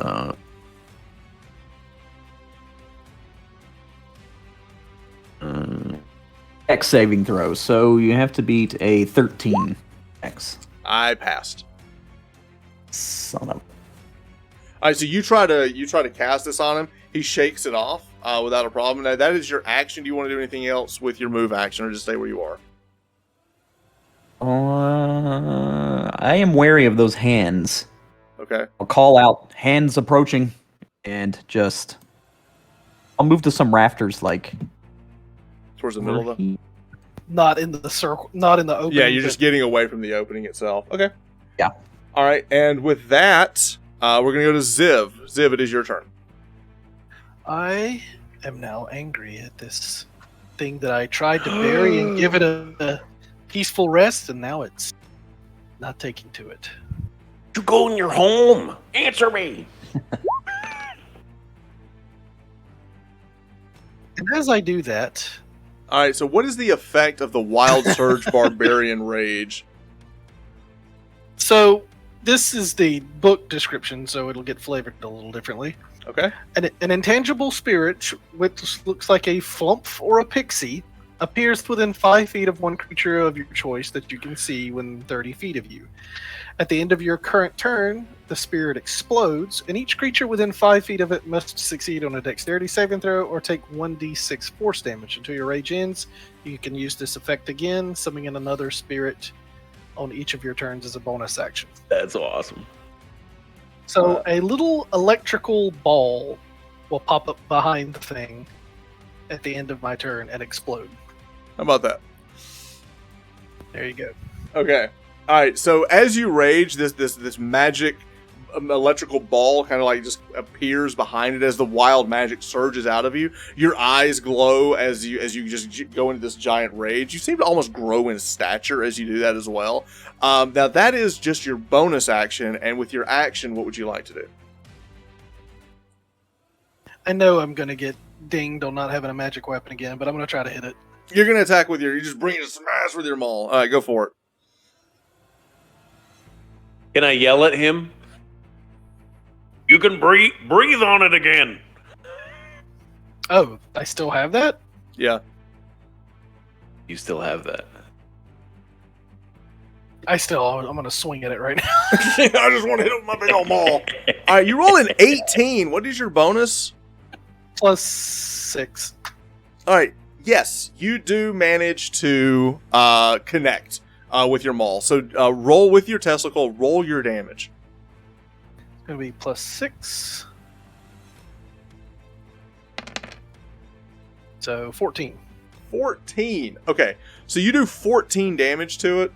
S5: X saving throw, so you have to beat a 13 X.
S1: I passed.
S5: Son of.
S1: All right, so you try to cast this on him. He shakes it off without a problem. Now, that is your action. Do you want to do anything else with your move action, or just stay where you are?
S5: I am wary of those hands.
S1: Okay.
S5: I'll call out hands approaching, and just I'll move to some rafters, like
S1: Towards the middle of the...
S4: Not in the circle, not in the opening.
S1: Yeah, you're just getting away from the opening itself. Okay.
S5: Yeah.
S1: All right, and with that, we're going to go to Xiv. Xiv, it is your turn.
S4: I am now angry at this thing that I tried to bury and give it a peaceful rest, and now it's not taking to it.
S3: You go in your home. Answer me.
S4: And as I do that,
S1: All right, so what is the effect of the Wild Surge Barbarian Rage?
S4: so this is the book description, so it'll get flavored a little differently.
S1: Okay.
S4: An intangible spirit, which looks like a flump or a pixie, appears within 5 feet of one creature of your choice that you can see within 30 feet of you. At the end of your current turn, the spirit explodes, and each creature within 5 feet of it must succeed on a Dexterity saving throw or take 1d6 force damage. Until your rage ends, you can use this effect again, summoning another spirit on each of your turns as a bonus action.
S3: That's awesome.
S4: So a little electrical ball will pop up behind the thing at the end of my turn and explode.
S1: How about that?
S4: There you go.
S1: Okay. All right. So as you rage, this magic electrical ball kind of like just appears behind it as the wild magic surges out of you. Your eyes glow as you just go into this giant rage. You seem to almost grow in stature as you do that as well. Now that is just your bonus action, and with your action, what would you like to do?
S4: I know I'm going to get dinged on not having a magic weapon again, but I'm going to try to hit it.
S1: You're gonna attack with you just bring it to smash with your maul. All right, go for it.
S3: Can I yell at him? You can breathe on it again.
S4: Oh, I still have that?
S1: Yeah.
S3: You still have that.
S4: I'm going to swing at it right now.
S1: I just want to hit it with my big old maul. All right, you roll an 18. What is your bonus?
S4: Plus 6.
S1: All right. Yes, you do manage to connect with your maul. So roll with your testicle. Roll your damage.
S4: It's going to be plus 6. So 14.
S1: 14. Okay, so you do 14 damage to it.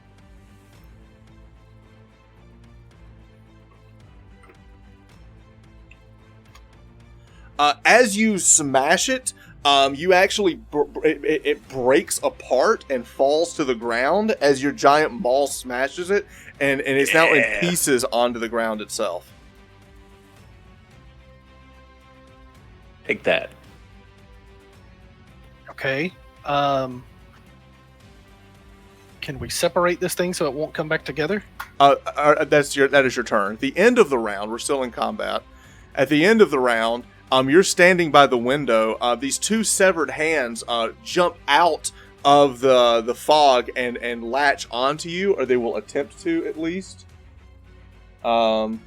S1: As you smash it, you actually it breaks apart and falls to the ground as your giant maul smashes it, and it's now in pieces onto the ground itself.
S3: Take that.
S4: Okay. Can we separate this thing so it won't come back together?
S1: That is your turn. At the end of the round, we're still in combat. At the end of the round, you're standing by the window. These two severed hands jump out of the fog and latch onto you, or they will attempt to at least. Um,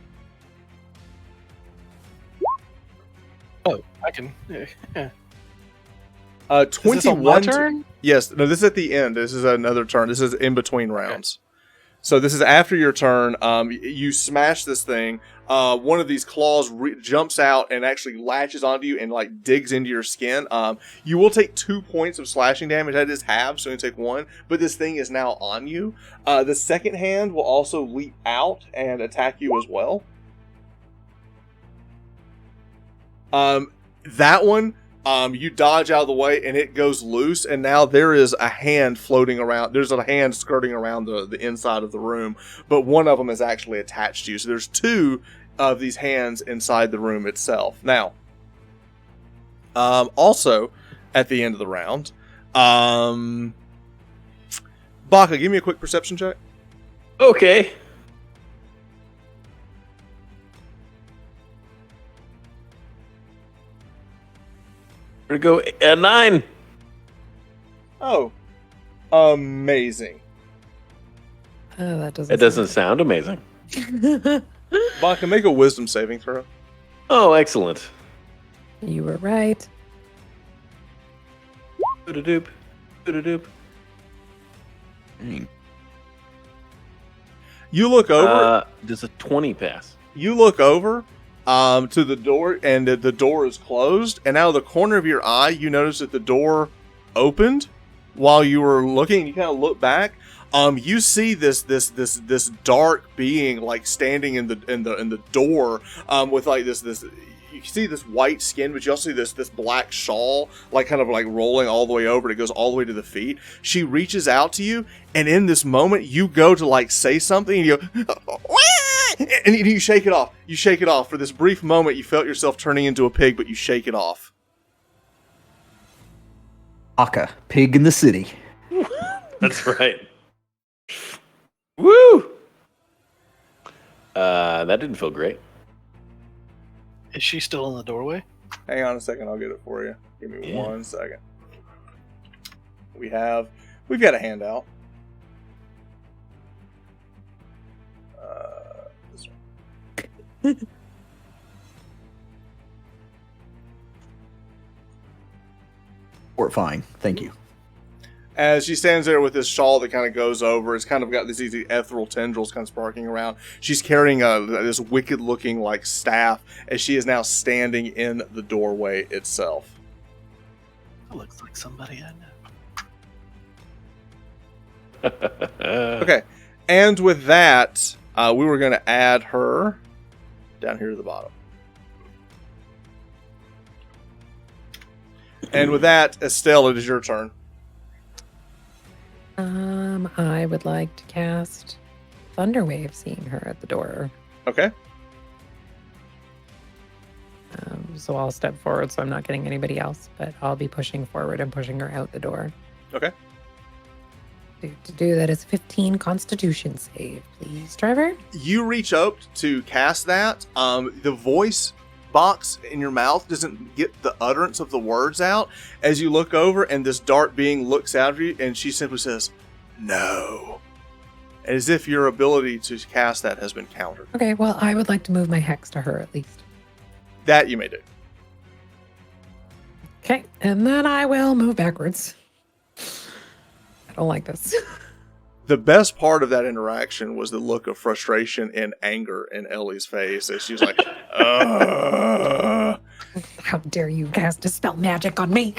S4: Oh, I can. Yeah.
S1: 21.
S4: Is this on my turn?
S1: Yes, no, this is at the end. This is another turn. This is in between rounds. So this is after your turn. You smash this thing. One of these claws jumps out and actually latches onto you and like digs into your skin. You will take 2 points of slashing damage. That is halved, so you take 1. But this thing is now on you. The second hand will also leap out and attack you as well. That one, you dodge out of the way and it goes loose, and now there is a hand floating around. There's a hand skirting around the inside of the room, but one of them is actually attached to you. So there's 2 of these hands inside the room itself. Now, also at the end of the round, Baka, give me a quick perception check.
S3: Okay. We're gonna go 9.
S1: Oh, amazing.
S2: Oh, that doesn't.
S3: It doesn't sound amazing.
S1: Baka, make a wisdom saving throw.
S3: Oh, excellent.
S2: You were right.
S3: Doop. Doop.
S5: Dang.
S1: You look over.
S3: Does a 20 pass?
S1: You look over to the door, and the door is closed. And out of the corner of your eye, you notice that the door opened while you were looking. You kind of look back. You see this dark being like standing in the door with like this. You see this white skin, but you also see this black shawl, like kind of like rolling all the way over. It goes all the way to the feet. She reaches out to you, and in this moment, you go to like say something, and you go, and you shake it off. You shake it off. For this brief moment, you felt yourself turning into a pig, but you shake it off.
S5: Baka, pig in the city.
S3: That's right. Woo! That didn't feel great.
S4: Is she still in the doorway?
S1: Hang on a second, I'll get it for you. Give me 1 second. We've got a handout. This one.
S5: Horrifying. Thank you.
S1: As she stands there with this shawl that kind of goes over, it's kind of got these ethereal tendrils kind of sparking around. She's carrying this wicked-looking like staff, as she is now standing in the doorway itself.
S4: That looks like somebody I know.
S1: Okay, and with that, we were going to add her down here to the bottom. And with that, Estelle, it is your turn.
S2: I would like to cast Thunderwave, seeing her at the door.
S1: Okay.
S2: So I'll step forward so I'm not getting anybody else, but I'll be pushing forward and pushing her out the door.
S1: Okay.
S2: To do that is 15 Constitution save, please, Trevor.
S1: You reach up to cast that. The voice box in your mouth doesn't get the utterance of the words out as you look over, and this dark being looks out at you, and she simply says, "No," as if your ability to cast that has been countered.
S2: Okay, well, I would like to move my hex to her at least.
S1: That you may do.
S2: Okay, and then I will move backwards. I don't like this.
S1: The best part of that interaction was the look of frustration and anger in Ellie's face as she's like, "Ugh."
S2: How dare you cast a spell magic on me?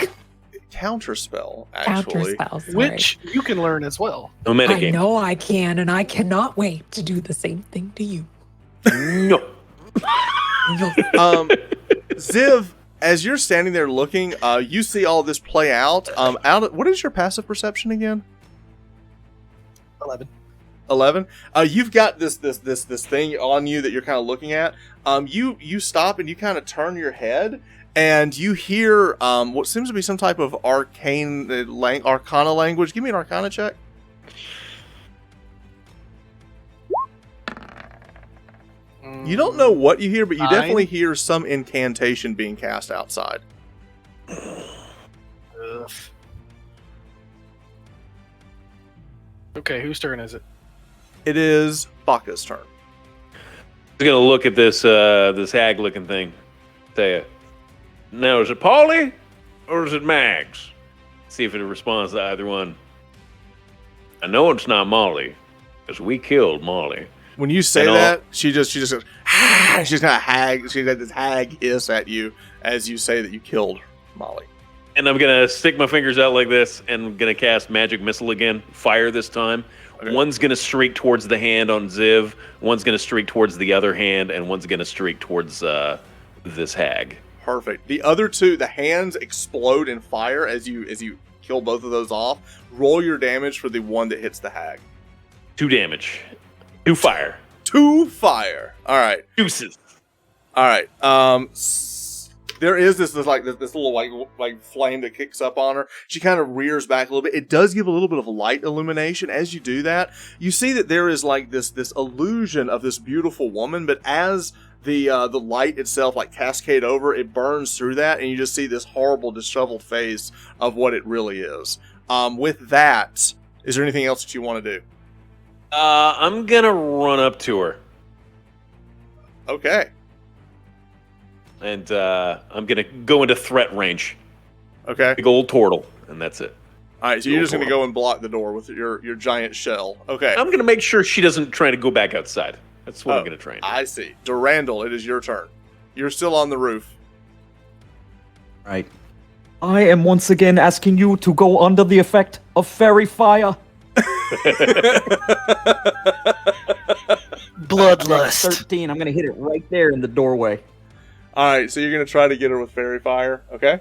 S1: Counterspell,
S2: Counter
S1: actually.
S2: spells,
S4: Which you can learn as well.
S3: No
S2: I
S3: metagame.
S2: know I can, and I cannot wait to do the same thing to you.
S3: No.
S1: Xiv, as you're standing there looking, you see all this play out. What is your passive perception again?
S4: 11.
S1: 11. You've got this thing on you that you're kind of looking at. You stop and you kind of turn your head, and you hear what seems to be some type of arcana language. Give me an Arcana check. You don't know what you hear, but you
S4: 9?
S1: definitely hear some incantation being cast outside.
S4: Ugh. Okay, whose turn is it?
S1: It is Baka's turn.
S3: I'm gonna look at this this hag-looking thing. Say it. Now, is it Polly or is it Mags? See if it responds to either one. I know it's not Molly, because we killed Molly.
S1: When you say that, she just goes, ah! She's got this hag hiss at you as you say that you killed Molly.
S3: And I'm gonna stick my fingers out like this, and I'm gonna cast Magic Missile again. Fire this time. Okay. One's gonna streak towards the hand on Xiv. One's gonna streak towards the other hand, and one's gonna streak towards this hag.
S1: Perfect. The other two, the hands explode in fire as you kill both of those off. Roll your damage for the one that hits the hag.
S3: 2 damage. 2 fire.
S1: 2 fire. All right.
S3: Deuces.
S1: All right. There is this little like flame that kicks up on her. She kind of rears back a little bit. It does give a little bit of light illumination. As you do that, you see that there is like this illusion of this beautiful woman, but as the light itself like cascade over, it burns through that, and you just see this horrible, disheveled face of what it really is. With that, is there anything else that you want to do?
S3: I'm gonna run up to her.
S1: Okay.
S3: And I'm gonna go into threat range.
S1: Okay.
S3: Big old turtle, and that's it.
S1: All right, so you're just gonna go and block the door with your giant shell. Okay.
S3: I'm gonna make sure she doesn't try to go back outside. That's what I'm gonna try and do.
S1: I see. Darundal, it is your turn. You're still on the roof.
S5: Right. I am once again asking you to go under the effect of fairy fire.
S4: Bloodlust.
S5: 13. I'm gonna hit it right there in the doorway.
S1: All right, so you're gonna try to get her with fairy fire. Okay.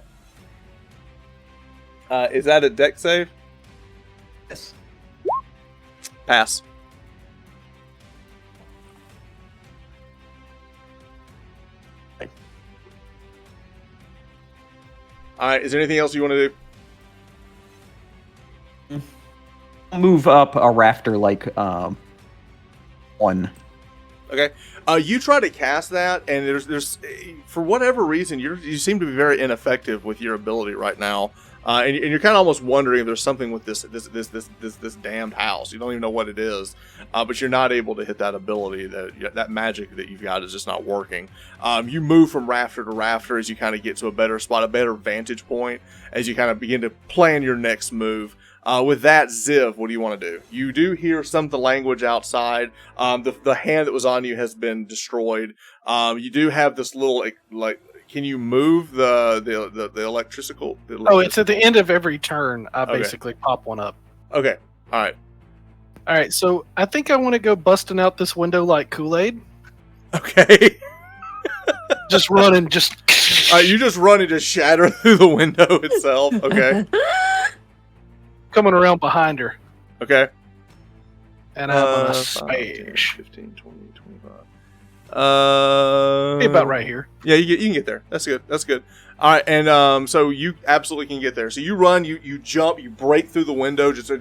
S1: Is that a dex save?
S5: Yes.
S1: Pass. All right, is there anything else you want to do?
S5: I'll move up a rafter like 1.
S1: Okay. You try to cast that, and there's for whatever reason you seem to be very ineffective with your ability right now, and you're kind of almost wondering if there's something with this damned house. You don't even know what it is, but you're not able to hit that ability. That magic that you've got is just not working. You move from rafter to rafter as you kind of get to a better spot, a better vantage point, as you kind of begin to plan your next move. With that, Xiv, what do you want to do? You do hear some of the language outside. The hand that was on you has been destroyed. You do have this little, like, can you move the electrical?
S4: Oh, it's at the end of every turn. I basically pop one up.
S1: Okay. All right.
S4: So I think I want to go busting out this window like Kool-Aid.
S1: Okay.
S4: Just run and just...
S1: you just run and just shatter through the window itself. Okay.
S4: Coming around behind her.
S1: Okay.
S4: And I'm gonna smash.
S1: 15, 20, 25.
S4: Be about right here.
S1: Yeah, you can get there. That's good. That's good. All right, and so you absolutely can get there. So you run, you jump, you break through the window, just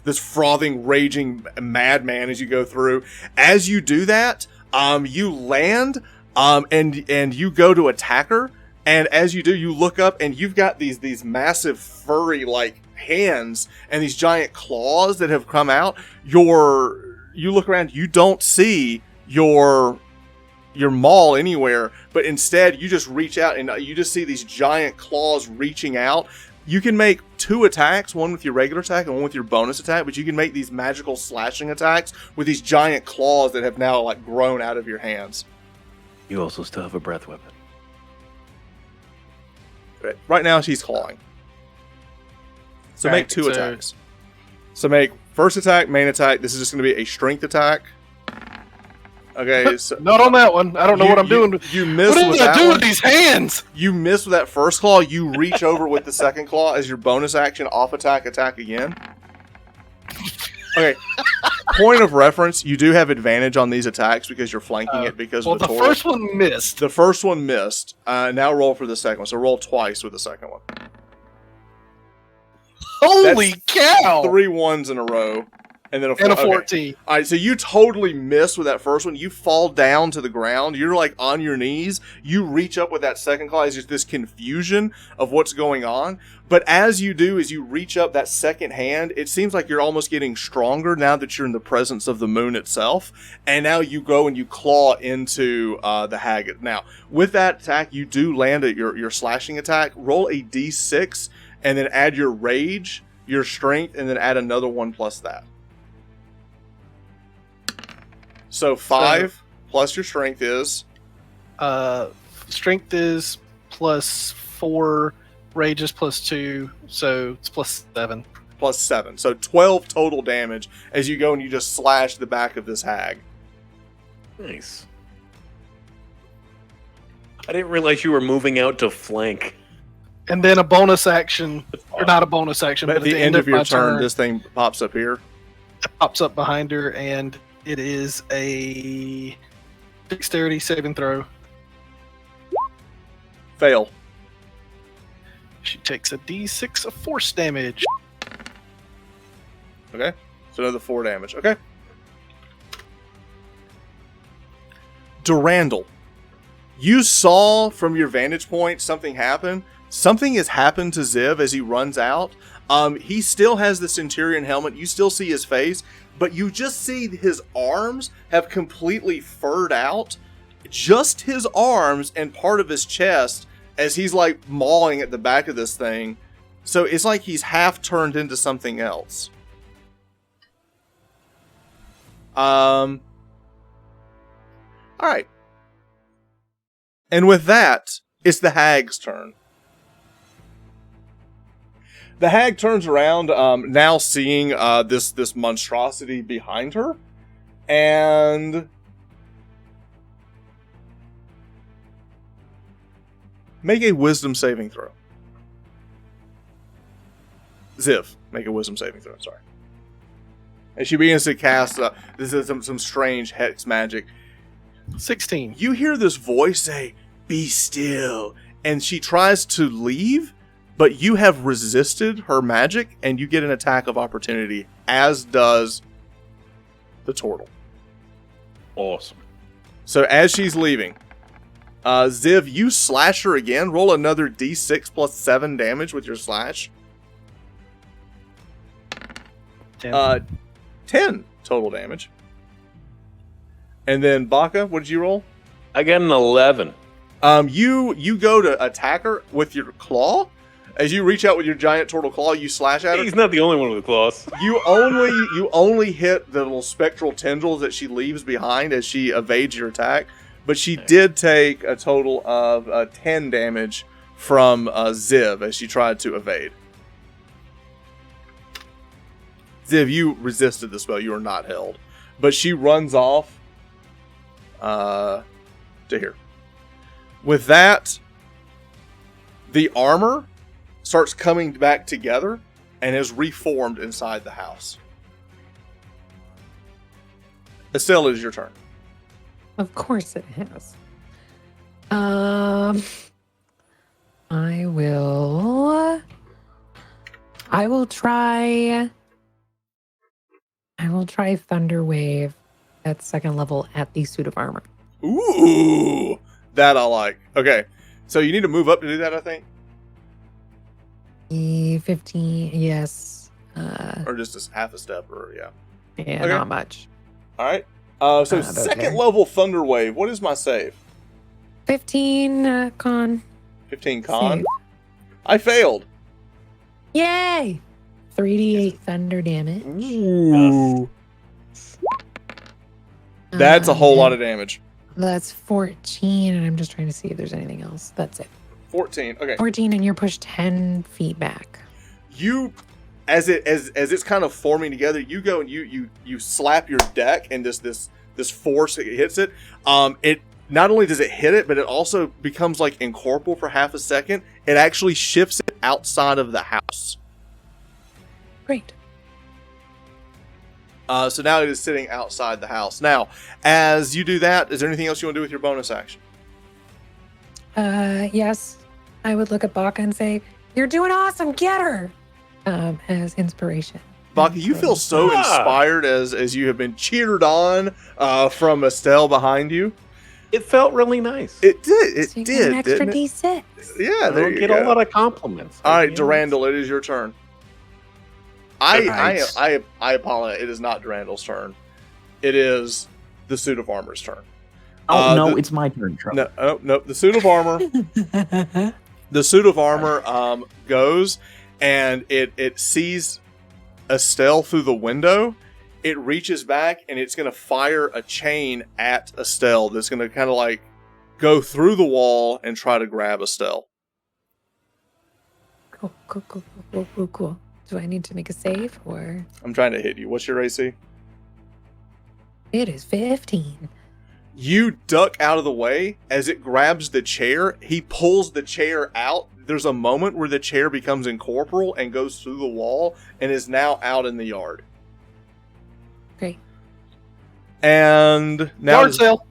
S1: this frothing, raging madman as you go through. As you do that, you land, and you go to attack her. And as you do, you look up, and you've got these massive furry like hands and these giant claws that have come out. You look around, you don't see your maul anywhere, but instead you just reach out and you just see these giant claws reaching out. You can make 2 attacks, one with your regular attack and one with your bonus attack, but you can make these magical slashing attacks with these giant claws that have now like grown out of your hands.
S3: You also still have a breath weapon.
S1: Right now she's clawing. So make 2 attacks. So make first attack, main attack. This is just going to be a strength attack. Okay. So
S4: not on that one. I don't know what I'm doing.
S1: You miss
S4: what
S1: with
S4: did
S1: that
S4: I do
S1: one.
S4: with these hands?
S1: You miss with that first claw. You reach over with the second claw as your bonus action. Off attack again. Okay. Point of reference: you do have advantage on these attacks because you're flanking it because of the
S4: the first one missed.
S1: The first one missed. Now roll for the second one. So roll twice with the second one.
S4: Holy cow!
S1: 3 1s in a row. And then a
S4: 14.
S1: All right, so you totally miss with that first one. You fall down to the ground. You're like on your knees. You reach up with that second claw. It's just this confusion of what's going on. But as you do, as you reach up that second hand, it seems like you're almost getting stronger now that you're in the presence of the moon itself. And now you go and you claw into the hag. Now, with that attack, you do land your slashing attack. Roll a d6 and then add your rage, your strength, and then add another one plus that. So 5 plus your strength is?
S4: Strength is plus 4, rage is plus 2, so it's plus 7.
S1: Plus 7. So 12 total damage as you go and you just slash the back of this hag.
S3: Nice. I didn't realize you were moving out to flank.
S4: And then a bonus action, or not a bonus action,
S1: But
S4: but
S1: at the end of your turn, this thing pops up here.
S4: It pops up behind her, and it is a dexterity saving throw.
S1: Fail.
S4: She takes a d6 of force damage.
S1: Okay. So another 4 damage. Okay. Darundal. You saw from your vantage point something happen. Something has happened to Xiv as he runs out. He still has the Centurion helmet. You still see his face, but you just see his arms have completely furred out. Just his arms and part of his chest as he's like mawing at the back of this thing. So it's like he's half turned into something else. All right. And with that, it's the hag's turn. The hag turns around, now seeing this monstrosity behind her, and make a wisdom saving throw. Xiv, make a wisdom saving throw. Sorry. And she begins to cast this is some strange hex magic.
S4: 16.
S1: You hear this voice say, "Be still," and she tries to leave. But you have resisted her magic, and you get an attack of opportunity, as does the turtle.
S3: Awesome.
S1: So as she's leaving, Xiv, you slash her again. Roll another d6 plus 7 damage with your slash.
S4: 10.
S1: 10 total damage. And then Baka, what did you roll?
S3: I got an 11.
S1: You go to attack her with your claw. As you reach out with your giant turtle claw, you slash at her.
S3: He's not the only one with claws.
S1: You only hit the little spectral tendrils that she leaves behind as she evades your attack. But she did take a total of 10 damage from Xiv as she tried to evade. Xiv, you resisted the spell. You are not held. But she runs off to here. With that, the armor starts coming back together and has reformed inside the house. Esteel, it is your turn.
S2: Of course it has. I will try Thunder Wave at 2nd level at the suit of armor.
S1: Ooh, that I like. Okay, so you need to move up to do that, I think.
S2: 15, yes.
S1: Or just a half a step, or yeah.
S2: Yeah,
S1: Okay.
S2: not much.
S1: All right. So
S2: About
S1: 2nd
S2: there.
S1: level Thunder Wave. What is my save?
S2: 15 con.
S1: 15 con.
S2: Save.
S1: I failed.
S2: Yay! 3d8 thunder damage.
S1: Ooh. That's a whole lot of damage.
S2: That's 14, and I'm just trying to see if there's anything else. That's it.
S1: 14. Okay.
S2: 14, and you're pushed 10 feet back.
S1: You, as it's kind of forming together, you go and you slap your deck, and this force that hits it. It not only does it hit it, but it also becomes like incorporeal for half a second. It actually shifts it outside of the house.
S2: Great.
S1: So now it is sitting outside the house. Now, as you do that, is there anything else you want to do with your bonus action?
S2: Yes. I would look at Baka and say, "You're doing awesome. Get her." As inspiration.
S1: Baka, you feel so inspired as you have been cheered on from Esteel behind you.
S3: It felt really nice.
S1: It did. It
S2: So you
S1: did.
S2: get an extra
S1: didn't it?
S2: D6.
S1: Yeah,
S3: I
S1: there
S3: don't
S1: you
S3: get
S1: go.
S3: a lot of compliments.
S1: All right,
S3: Yes.
S1: Darundal, it is your turn. I
S5: Right.
S1: apologize. It is not Durandal's turn. It is the suit of armor's turn.
S5: Oh no,
S1: the-
S5: it's my turn, Trump.
S1: No. The suit of armor. The suit of armor goes and it sees Esteel through the window. It reaches back and it's going to fire a chain at Esteel that's going to kind of like go through the wall and try to grab Esteel.
S2: Cool. Do I need to make a save or?
S1: I'm trying to hit you. What's your AC?
S2: It is 15.
S1: You duck out of the way. As it grabs the chair, he pulls the chair out. There's a moment where the chair becomes incorporeal and goes through the wall and is now out in the yard.
S2: Great.
S1: And now
S4: Yard
S1: it's
S4: sale.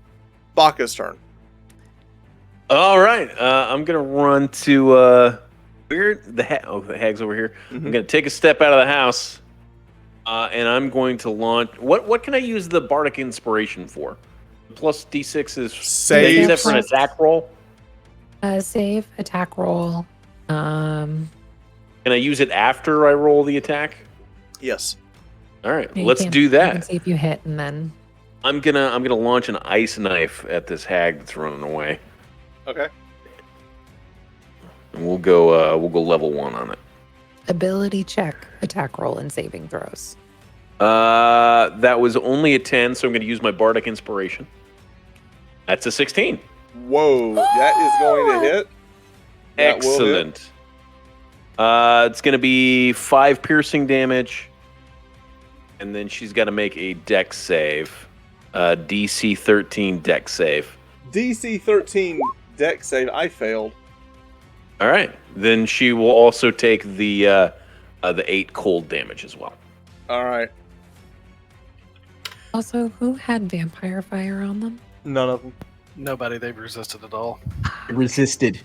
S1: Baka's turn.
S3: All right, I'm gonna run to where the hag's over here.
S1: Mhm.
S3: I'm gonna take a step out of the house, and I'm going to launch. What can I use the bardic inspiration for? Plus D6 is
S1: Save.
S3: Can I use that for an attack roll?
S2: Save, attack roll.
S3: Can I use it after I roll the attack?
S1: Yes.
S3: All right,
S2: You
S3: let's
S2: can-
S3: do
S2: You can
S3: that.
S2: see if you hit, and then
S3: I'm gonna launch an ice knife at this hag that's running away,
S1: Okay.
S3: and we'll go level 1 on it.
S2: ability check, attack roll, and saving throws.
S3: That was only a 10, so I'm gonna use my bardic inspiration. That's a 16.
S1: Whoa, that is going to hit. That will hit.
S3: Excellent. It's going to be 5 piercing damage. And then she's got to make a dex save. DC 13 dex save.
S1: DC 13 dex save. I failed.
S3: All right. Then she will also take the 8 cold damage as well.
S1: All right.
S2: Also, who had vampire fire on them?
S1: None of them.
S4: Nobody. They've resisted at all.
S5: Resisted.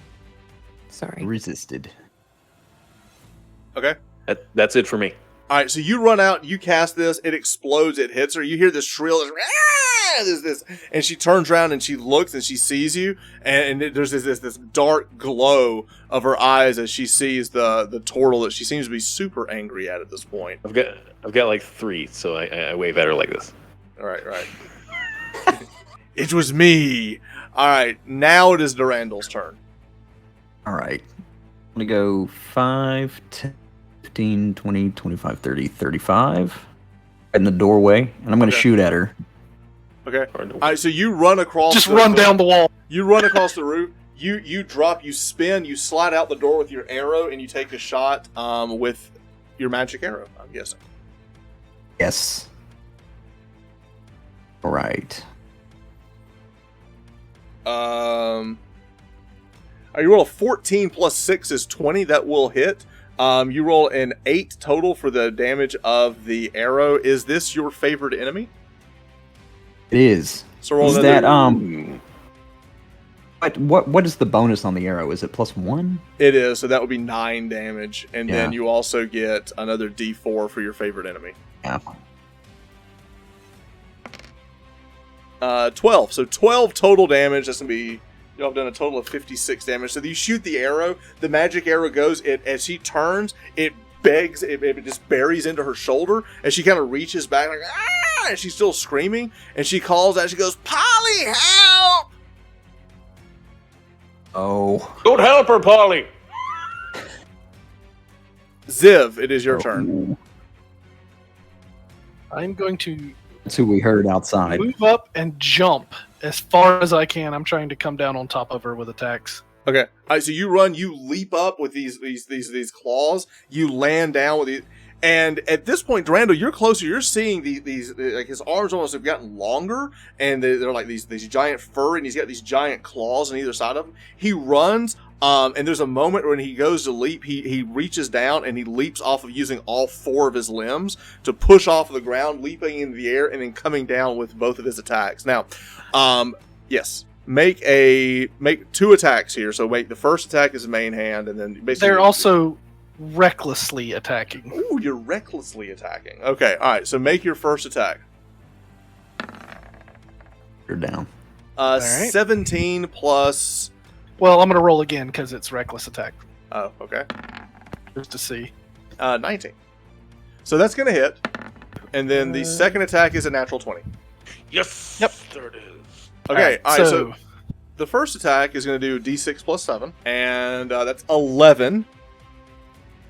S2: Sorry.
S5: Resisted.
S1: Okay.
S3: That's it for me.
S1: All right. So you run out. You cast this. It explodes. It hits her. You hear this shrill. This, and she turns around and she looks and she sees you. And there's this dark glow of her eyes as she sees the turtle that she seems to be super angry at this point.
S3: I've got like 3, so I wave at her like this.
S1: All right. It was me. All right. Now it is Durandal's turn.
S5: All right. I'm going to go 5, 10, 15, 20, 25, 30, 35. In the doorway, and I'm going to
S1: Okay.
S5: shoot at her.
S1: Okay. All right. So you run across.
S4: Just run down the wall.
S1: You run across the roof. You drop. You spin. You slide out the door with your arrow, and you take a shot with your magic arrow. I'm guessing.
S5: Yes. All right.
S1: You roll a 14 plus 6 is 20. That will hit. You roll an 8 total for the damage of the arrow. Is this your favorite enemy?
S5: It is.
S1: So roll
S5: Is
S1: another.
S5: that what is the bonus on the arrow? Is it +1?
S1: It is. So that would be 9 damage, and then
S5: Yeah.
S1: you also get another D4 for your favorite enemy.
S5: Yeah.
S1: 12. So 12 total damage. That's gonna be. Y'all have done a total of 56 damage. So you shoot the arrow. The magic arrow goes. As she turns, it begs. It just buries into her shoulder as she kind of reaches back, like ah! And she's still screaming. And she calls out. She goes, "Polly, help!"
S5: Oh.
S3: Don't help her, Polly.
S1: Ziv, it is your turn.
S5: Ooh.
S4: I'm going to
S5: That's who we heard outside.
S4: move up and jump as far as I can. I'm trying to come down on top of her with attacks.
S1: Okay. All right. So you run. You leap up with these claws. You land down with these. And at this point, Durandal, you're closer. You're seeing these like his arms almost have gotten longer, and they're like these giant fur, and he's got these giant claws on either side of him. He runs, and there's a moment when he goes to leap. He reaches down and he leaps off of using all 4 of his limbs to push off of the ground, leaping into the air, and then coming down with both of his attacks. Now, yes, make 2 attacks here. So make the first attack is the main hand, and then basically
S4: They're also recklessly attacking.
S1: Ooh, you're recklessly attacking. Okay, all right. So make your first attack.
S5: You're down.
S4: right.
S1: 17 plus.
S4: Well, I'm going to roll again because it's reckless attack.
S1: Oh, okay.
S4: Just to see.
S1: 19. So that's going to hit. And then the second attack is a natural 20.
S3: Yes.
S4: Yep.
S3: There it is.
S1: Okay, all right. So the first attack is going to do d6 plus 7. And that's 11.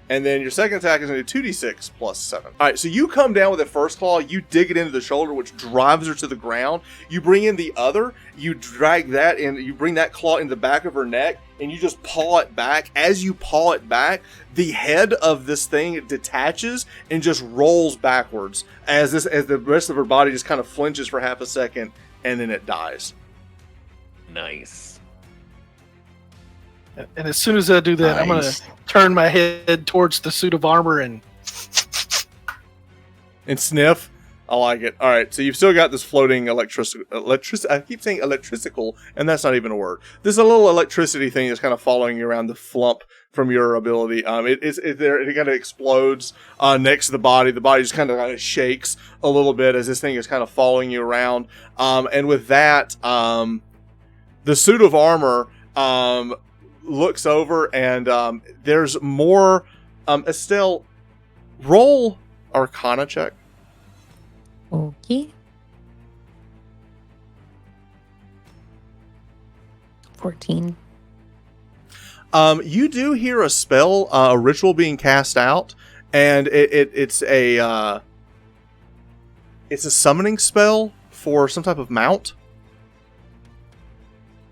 S1: And then your second attack is going to do 2d6 plus 7. All right, so you come down with that first claw, you dig it into the shoulder, which drives her to the ground. You bring in the other, you drag that in, you bring that claw in the back of her neck, and you just paw it back. As you paw it back, the head of this thing detaches and just rolls backwards as the rest of her body just kind of flinches for half a second, and then it dies.
S3: Nice.
S4: And as soon as I do that, I'm going to turn my head towards the suit of armor and
S1: sniff. I like it. All right, so you've still got this floating electricity. I keep saying electrical, and that's not even a word. There's a little electricity thing that's kind of following you around the flump from your ability. It kind of explodes next to the body. The body just kind of shakes a little bit as this thing is kind of following you around. And with that, the suit of armor looks over, and there's more. Esteel, roll Arcana check.
S2: Okay. 14.
S1: You do hear a spell, a ritual being cast out, and it's a summoning spell for some type of mount.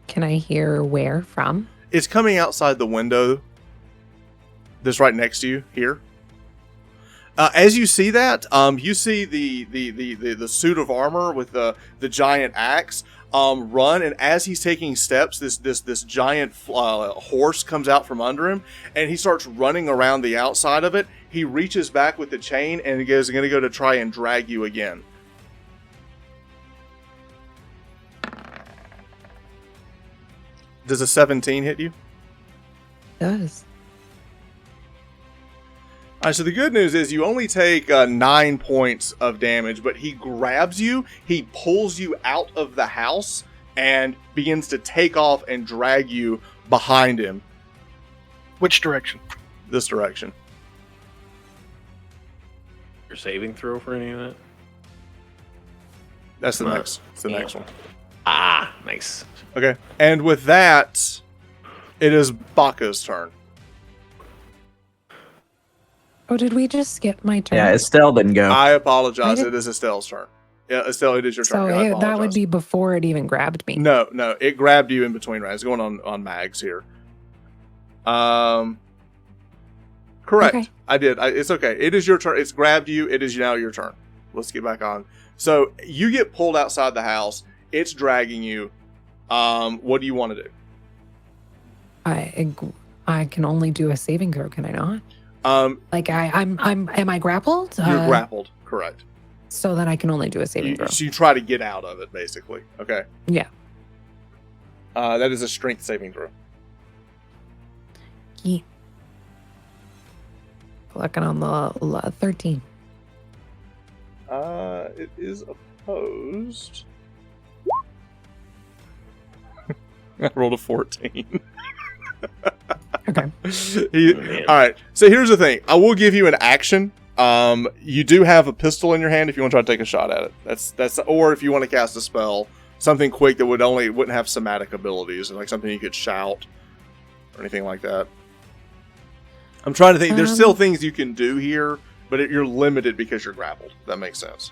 S2: Can I hear where from?
S1: It's coming outside the window that's right next to you here. As you see that, you see the suit of armor with the giant axe run, and as he's taking steps, this giant horse comes out from under him, and he starts running around the outside of it. He reaches back with the chain, and he is going to go to try and drag you again. Does a 17 hit you?
S2: It does.
S1: All right, so the good news is you only take 9 points of damage, but he grabs you, he pulls you out of the house, and begins to take off and drag you behind him.
S4: Which direction?
S1: This direction.
S3: Your saving throw for any of that?
S1: That's the next. It's the next one.
S3: Ah, nice.
S1: Okay, and with that, it is Baka's turn.
S2: Oh, did we just skip my turn?
S5: Yeah, Esteel didn't go.
S1: I apologize. It is Esteel's turn. Yeah, Esteel, it is your turn.
S2: So that would be before it even grabbed me.
S1: No, it grabbed you in between rounds. It's going on mags here. Correct. Okay. I did. It's okay. It is your turn. It's grabbed you. It is now your turn. Let's get back on. So you get pulled outside the house. It's dragging you. What do you want to do?
S2: I can only do a saving throw. Can I not? Am I grappled?
S1: You're grappled. Correct.
S2: So then I can only do a saving throw.
S1: So you try to get out of it, basically. Okay.
S2: Yeah.
S1: That is a strength saving throw.
S2: Yeah. Looking on the 13.
S1: It is opposed. I rolled a 14.
S2: Okay.
S1: All right. So here's the thing. I will give you an action. You do have a pistol in your hand if you want to try to take a shot at it. That's or if you want to cast a spell, something quick that wouldn't have somatic abilities, like something you could shout or anything like that. I'm trying to think. There's still things you can do here, but you're limited because you're grappled. If that makes sense.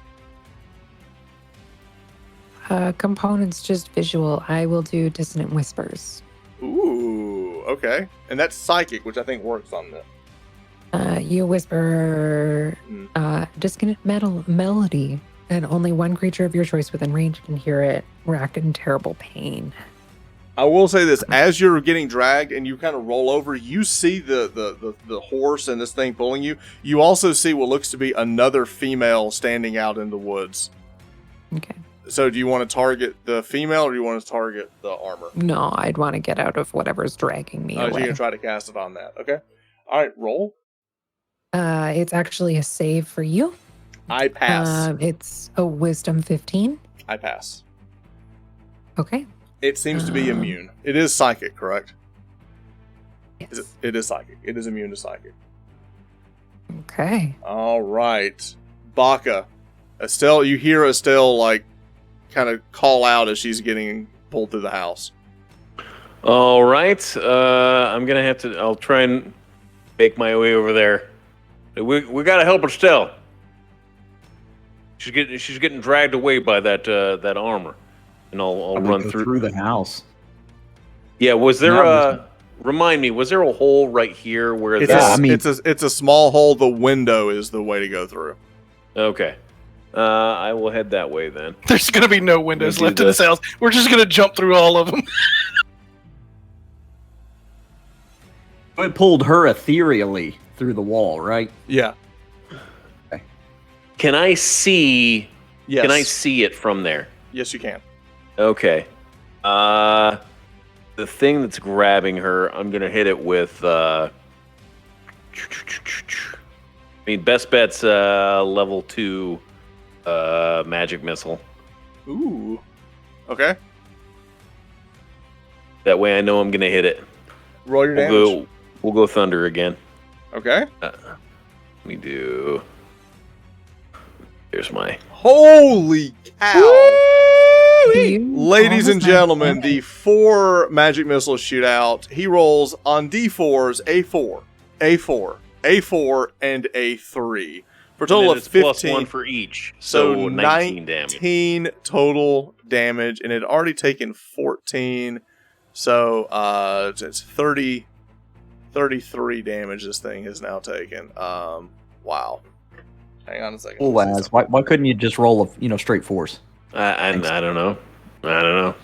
S2: Components just visual. I will do Dissonant Whispers.
S1: Ooh, okay. And that's psychic, which I think works on that.
S2: You whisper disconnect melody, and only one creature of your choice within range can hear it, racked in terrible pain.
S1: I will say this, as you're getting dragged and you kind of roll over, you see the horse and this thing pulling you. You also see what looks to be another female standing out in the woods.
S2: Okay.
S1: So do you want to target the female or do you want to target the armor?
S2: No, I'd want to get out of whatever's dragging me away.
S1: So you're going to try to cast it on that. Okay. All right, roll.
S2: It's actually a save for you.
S1: I pass.
S2: It's a wisdom 15.
S1: I pass.
S2: Okay.
S1: It seems to be immune. It is psychic, correct?
S2: Yes.
S1: It is psychic. It is immune to psychic.
S2: Okay.
S1: All right. Baka. Estelle, you hear Estelle, like, kind of call out as she's getting pulled through the house.
S3: All right. I'm going to have to... I'll try and make my way over there. We got to help Estelle. She's getting dragged away by that armor. And I'll run
S5: through the house.
S3: Yeah, was there remind me, was there a hole right here where
S1: it's a small hole. The window is the way to go through.
S3: Okay. I will head that way then.
S4: There's going to be no windows left in this house. We're just going to jump through all of them.
S5: It pulled her ethereally through the wall, right?
S1: Yeah.
S5: Okay.
S3: Can I see?
S1: Yes.
S3: Can I see it from there?
S1: Yes, you can.
S3: Okay. The thing that's grabbing her, I'm gonna hit it with. I mean, best bet's level 2 magic missile.
S1: Ooh. Okay.
S3: That way, I know I'm gonna hit it.
S1: Roll your damage.
S3: We'll go thunder again.
S1: Okay.
S3: Let me do. Here's my.
S1: Holy cow!
S2: You
S1: Ladies and
S2: almost
S1: gentlemen,
S2: had
S1: the 4 magic missiles shoot out. He rolls on D4s A4, A4, A4, and A3 for a total of 15.
S3: Plus 1 for each,
S1: So
S3: 19 damage.
S1: 19 total damage, and it had already taken 14. So it's 33 damage this thing has now taken. Wow. Hang on a second.
S5: Oh, Laz, why couldn't you just roll straight 4s?
S3: I don't know. I don't know.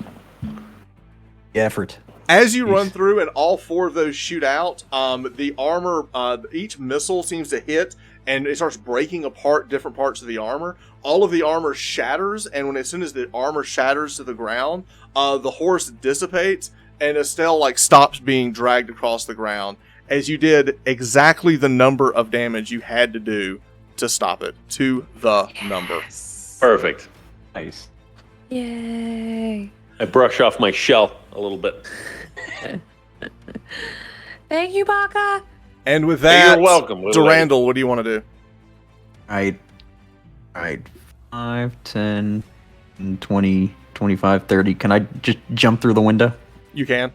S5: The effort.
S1: As you run through and all 4 of those shoot out, the armor, each missile seems to hit and it starts breaking apart different parts of the armor. All of the armor shatters, and as soon as the armor shatters to the ground, the horse dissipates and Estelle stops being dragged across the ground as you did exactly the number of damage you had to do to stop it, to the number.
S3: Perfect.
S5: Nice.
S2: Yay.
S3: I brush off my shell a little bit.
S2: Thank you, Baka.
S1: And with that,
S3: you're welcome.
S1: Darundal, what do you want to do?
S5: Alright, 5, 10, 20, 25, 30. Can I just jump through the window?
S1: You can.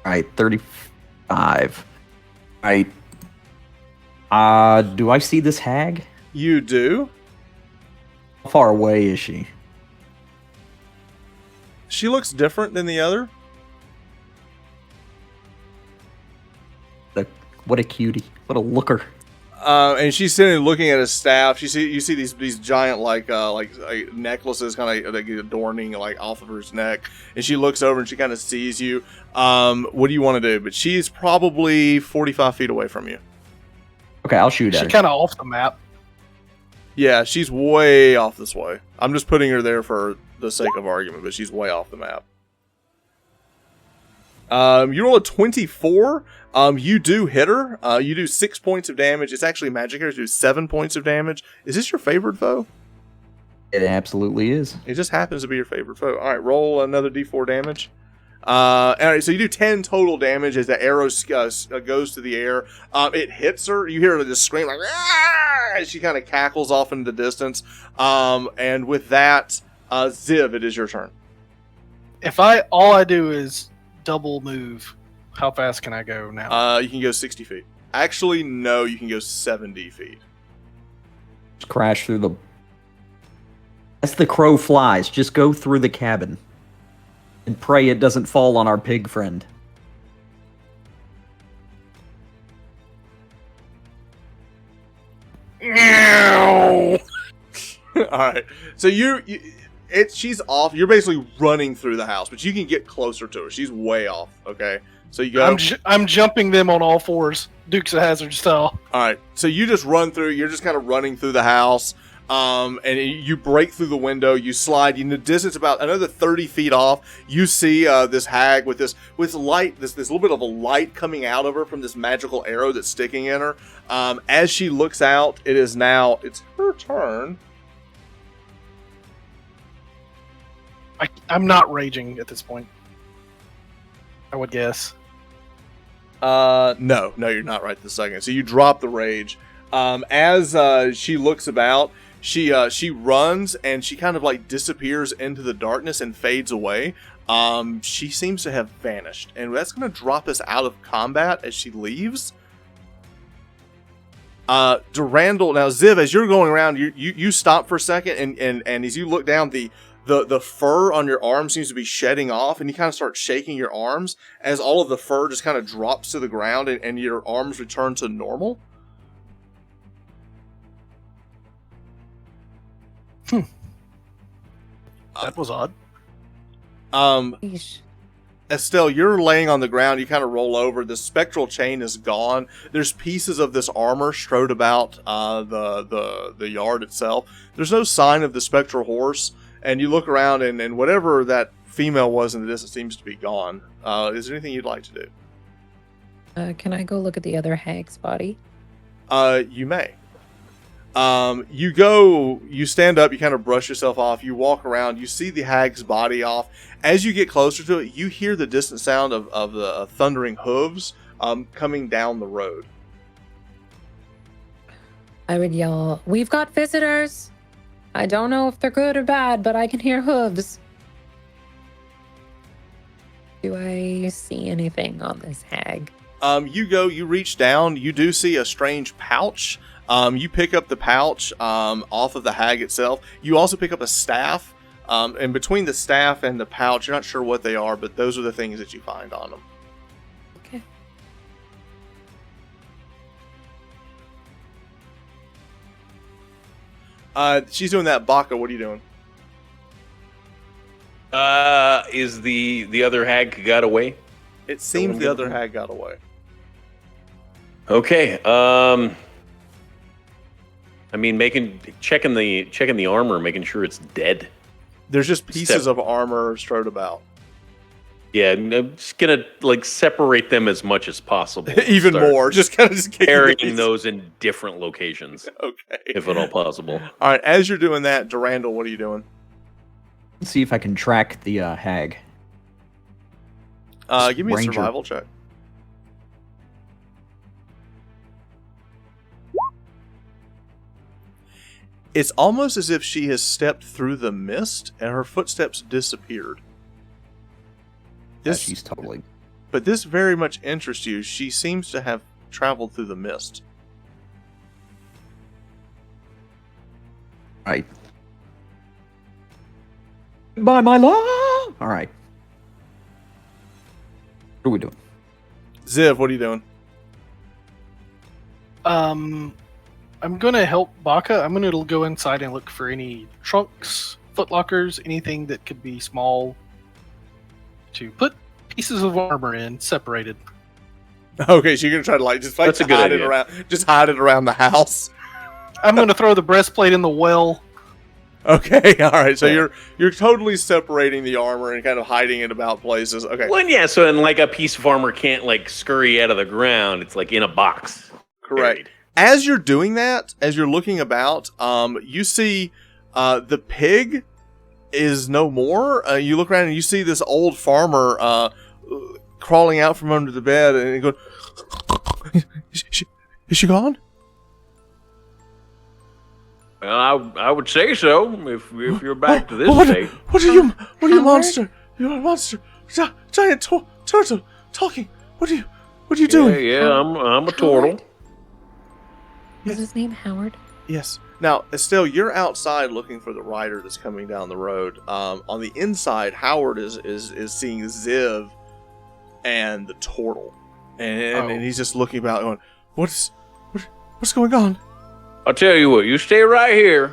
S5: Alright, 35. Alright. Do I see this hag?
S1: You do.
S5: How far away is she?
S1: She looks different than the other.
S5: What a cutie. What a looker.
S1: And she's sitting looking at his staff. You see these giant necklaces kind of adorning off of her neck. And she looks over and she kind of sees you. What do you want to do? But she's probably 45 feet away from you.
S5: Okay, I'll shoot at her.
S4: She's kind of off the map.
S1: Yeah, she's way off this way. I'm just putting her there for the sake of argument, but she's way off the map. You roll a 24. You do hit her. You do 6 points of damage. It's actually magic arrows do 7 points of damage. Is this your favorite foe?
S5: It absolutely is.
S1: It just happens to be your favorite foe. All right, roll another d4 damage. All right, so you do 10 total damage as the arrow goes to the air. It hits her. You hear her just scream like, "Ah!" As she kind of cackles off into the distance. And with that, Xiv, it is your turn.
S4: If all I do is double move, how fast can I go now?
S1: You can go 60 feet. Actually, no, you can go 70 feet.
S5: Just crash through the... As the crow flies, just go through the cabin. And pray it doesn't fall on our pig friend.
S1: All right. So she's off. You're basically running through the house, but you can get closer to her. She's way off. Okay. So you go.
S4: I'm jumping them on all fours, Dukes of Hazzard style.
S1: All right. So you just run through. You're just kind of running through the house. And you break through the window, you slide, in the distance about another 30 feet off, you see this hag with light, this little bit of a light coming out of her from this magical arrow that's sticking in her. As she looks out, it's her turn.
S4: I'm not raging at this point, I would guess.
S1: No, you're not right this second. So you drop the rage. As she looks about, she runs and she kind of like disappears into the darkness and fades away. She seems to have vanished, and that's going to drop us out of combat as she leaves. Darundal, now Xiv, as you're going around, you stop for a second, and as you look down, the fur on your arm seems to be shedding off, and you kind of start shaking your arms as all of the fur just kind of drops to the ground, and your arms return to normal.
S4: That was odd.
S2: Yeesh.
S1: Esteel, you're laying on the ground. You kind of roll over. The spectral chain is gone. There's pieces of this armor strode about the yard itself. There's no sign of the spectral horse. And you look around, and whatever that female was in the distance seems to be gone. Is there anything you'd like to do?
S2: Can I go look at the other hag's body?
S1: You may. You stand up, you kind of brush yourself off, you walk around, you see the hag's body off. As you get closer to it, you hear the distant sound of the thundering hooves coming down the road.
S2: I would yell, "We've got visitors! I don't know if they're good or bad, but I can hear hooves." Do I see anything on this hag?
S1: You reach down, you do see a strange pouch. You pick up the pouch off of the hag itself. You also pick up a staff. And between the staff and the pouch, you're not sure what they are, but those are the things that you find on them.
S2: Okay.
S1: She's doing that. Baka, what are you doing?
S3: Is the other hag got away?
S1: It seems the other hag got away.
S3: Okay. I mean, checking the armor, making sure it's dead.
S1: There's just pieces of armor strode about.
S3: Yeah, I'm just gonna separate them as much as possible.
S1: Even more, just
S3: carrying those in different locations.
S1: Okay,
S3: if at all possible.
S1: All right, as you're doing that, Darundal, what are you doing?
S5: Let's see if I can track the hag.
S1: Give me
S5: Ranger.
S1: a survival check. It's almost as if she has stepped through the mist and her footsteps disappeared.
S5: She's totally...
S1: But this very much interests you. She seems to have traveled through the mist.
S5: Right. By my law! Alright. What are we doing?
S1: Xiv, what are you doing?
S4: I'm gonna help Baka. I'm gonna go inside and look for any trunks, footlockers, anything that could be small to put pieces of armor in, separated.
S1: Okay, so you're gonna try to
S3: That's a good
S1: hide
S3: idea.
S1: hide it around the house.
S4: I'm gonna throw the breastplate in the well.
S1: Okay, all right. So you're totally separating the armor and kind of hiding it about places. Okay,
S3: Well, yeah. So, and a piece of armor can't scurry out of the ground. It's in a box.
S1: correct.
S3: Buried.
S1: As you're doing that, as you're looking about, you see the pig is no more. You look around and you see this old farmer crawling out from under the bed and going, is she gone?
S3: Well, I would say so if you're back to this state.
S1: What are you
S2: Howard?
S1: monster? You're a monster. Giant turtle talking. What are you doing?
S3: Yeah, I'm a turtle.
S2: Is his name Howard?
S1: Yes. Now, Esteel, you're outside looking for the rider that's coming down the road. On the inside, Howard is seeing Xiv and the turtle, and he's just looking about, going, "What's going on?"
S3: I'll tell you what. You stay right here.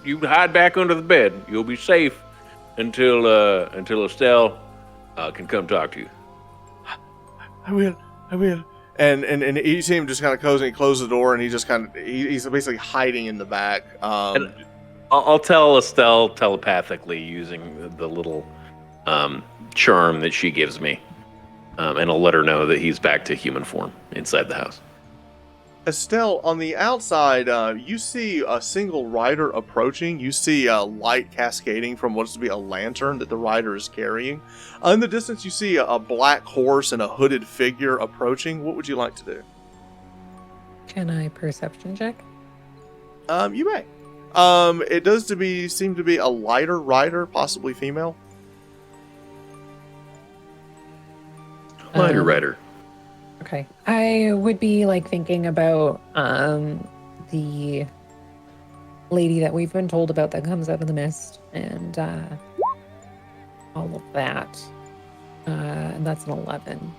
S3: You hide back under the bed. You'll be safe until Estelle can come talk to you.
S1: I will. And you see him just kind of close the door, and he just he's basically hiding in the back.
S3: And I'll tell Estelle telepathically using the little charm that she gives me, and I'll let her know that he's back to human form inside the house.
S1: Estelle, on the outside, you see a single rider approaching. You see light cascading from what's to be a lantern that the rider is carrying. In the distance, you see a black horse and a hooded figure approaching. What would you like to do?
S2: Can I perception check?
S1: You may. It does seem to be a lighter rider, possibly female.
S3: Lighter rider.
S2: Okay. I would be thinking about the lady that we've been told about that comes out of the mist and all of that. And that's an 11.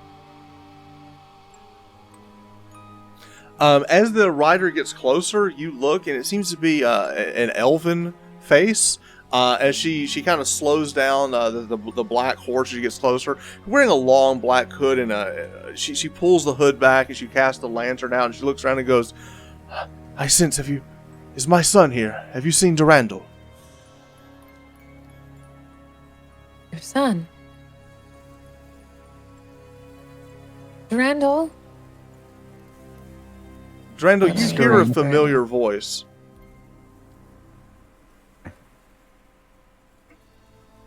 S1: As the rider gets closer, you look, and it seems to be an elven face. As she kind of slows down the black horse as she gets closer, wearing a long black hood, and she pulls the hood back as she casts the lantern out, and she looks around and goes, "I sense, is my son here? Have you seen Darundal?"
S2: Your son? Randall?
S1: Darundal,
S2: That's
S1: you hear a
S2: strange.
S1: familiar voice.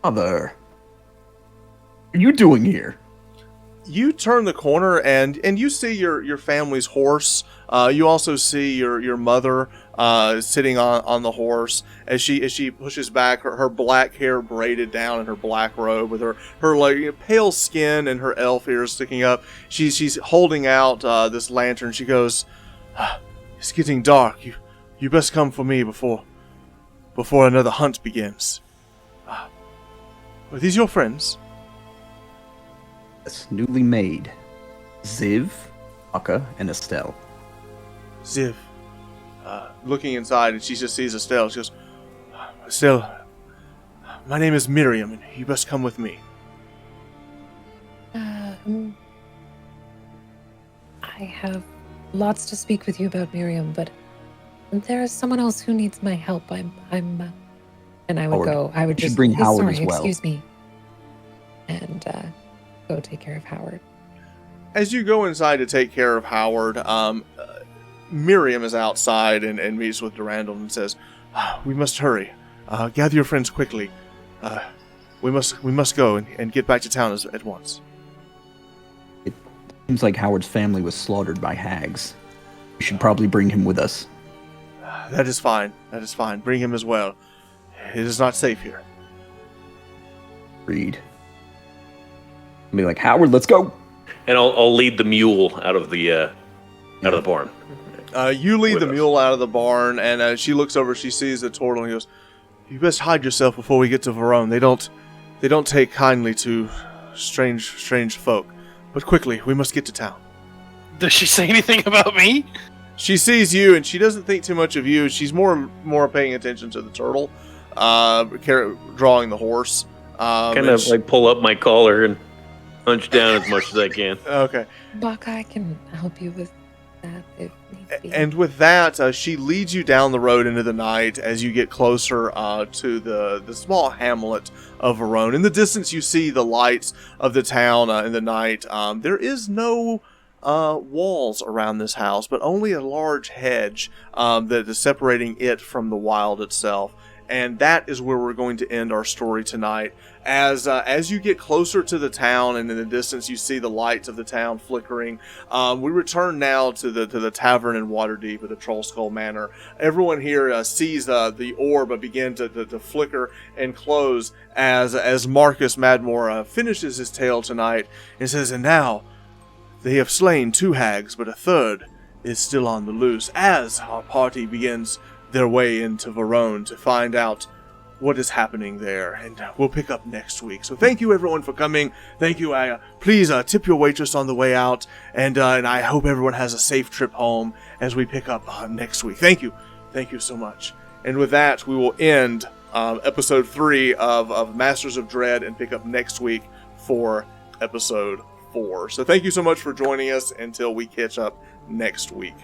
S5: Mother, what are you doing here?
S1: You turn the corner and you see your family's horse. You also see your mother sitting on the horse as she pushes back her black hair braided down in her black robe with her pale skin and her elf ears sticking up. She's holding out this lantern. She goes, "It's getting dark. You best come for me before another hunt begins." Are these your friends?
S5: It's newly made. Xiv, Baka, and Estelle.
S1: Xiv, looking inside, and she just sees Estelle. She goes, "Estelle, my name is Miriam, and you best come with me."
S2: I have lots to speak with you about, Miriam, but there is someone else who needs my help. And I would
S5: Howard.
S2: I would
S5: You should
S2: just
S5: bring Howard
S2: sorry,
S5: as well.
S2: excuse me, and go take care of Howard.
S1: As you go inside to take care of Howard, Miriam is outside and meets with Darundal and says, "We must hurry. Gather your friends quickly. We must go and get back to town at once."
S5: It seems like Howard's family was slaughtered by hags. We should probably bring him with us.
S1: That is fine. Bring him as well. It is not safe here.
S5: Reed. I'll be like, "Howard, let's go!"
S3: And I'll lead the mule out of the barn.
S1: You lead
S3: With
S1: the
S3: us.
S1: mule out of the barn, and as she looks over, she sees the turtle and goes, "You best hide yourself before we get to Verone. They don't take kindly to strange folk. But quickly, we must get to town."
S4: Does she say anything about me?
S1: She sees you, and she doesn't think too much of you. She's more paying attention to the turtle, drawing the horse.
S3: Kind of pull up my collar and hunch down as much as I can.
S1: Okay.
S2: Baka, I can help you with that if need be.
S1: And with that, she leads you down the road into the night as you get closer to the small hamlet of Verone. In the distance, you see the lights of the town in the night. There is no walls around this house, but only a large hedge that is separating it from the wild itself. And that is where we're going to end our story tonight. As you get closer to the town, and in the distance you see the lights of the town flickering, we return now to the tavern in Waterdeep at the Trollskull Manor. Everyone here sees the orb begin to flicker and close as Marcus Madmore finishes his tale tonight and says, "And now they have slain 2 hags, but a third is still on the loose," as our party begins their way into Verone to find out what is happening there, and we'll pick up next week. So thank you everyone for coming. Thank you. Please tip your waitress on the way out, and I hope everyone has a safe trip home as we pick up next week. Thank you so much. And with that, we will end episode 3 of Masters of Dread and pick up next week for episode 4. So thank you so much for joining us until we catch up next week.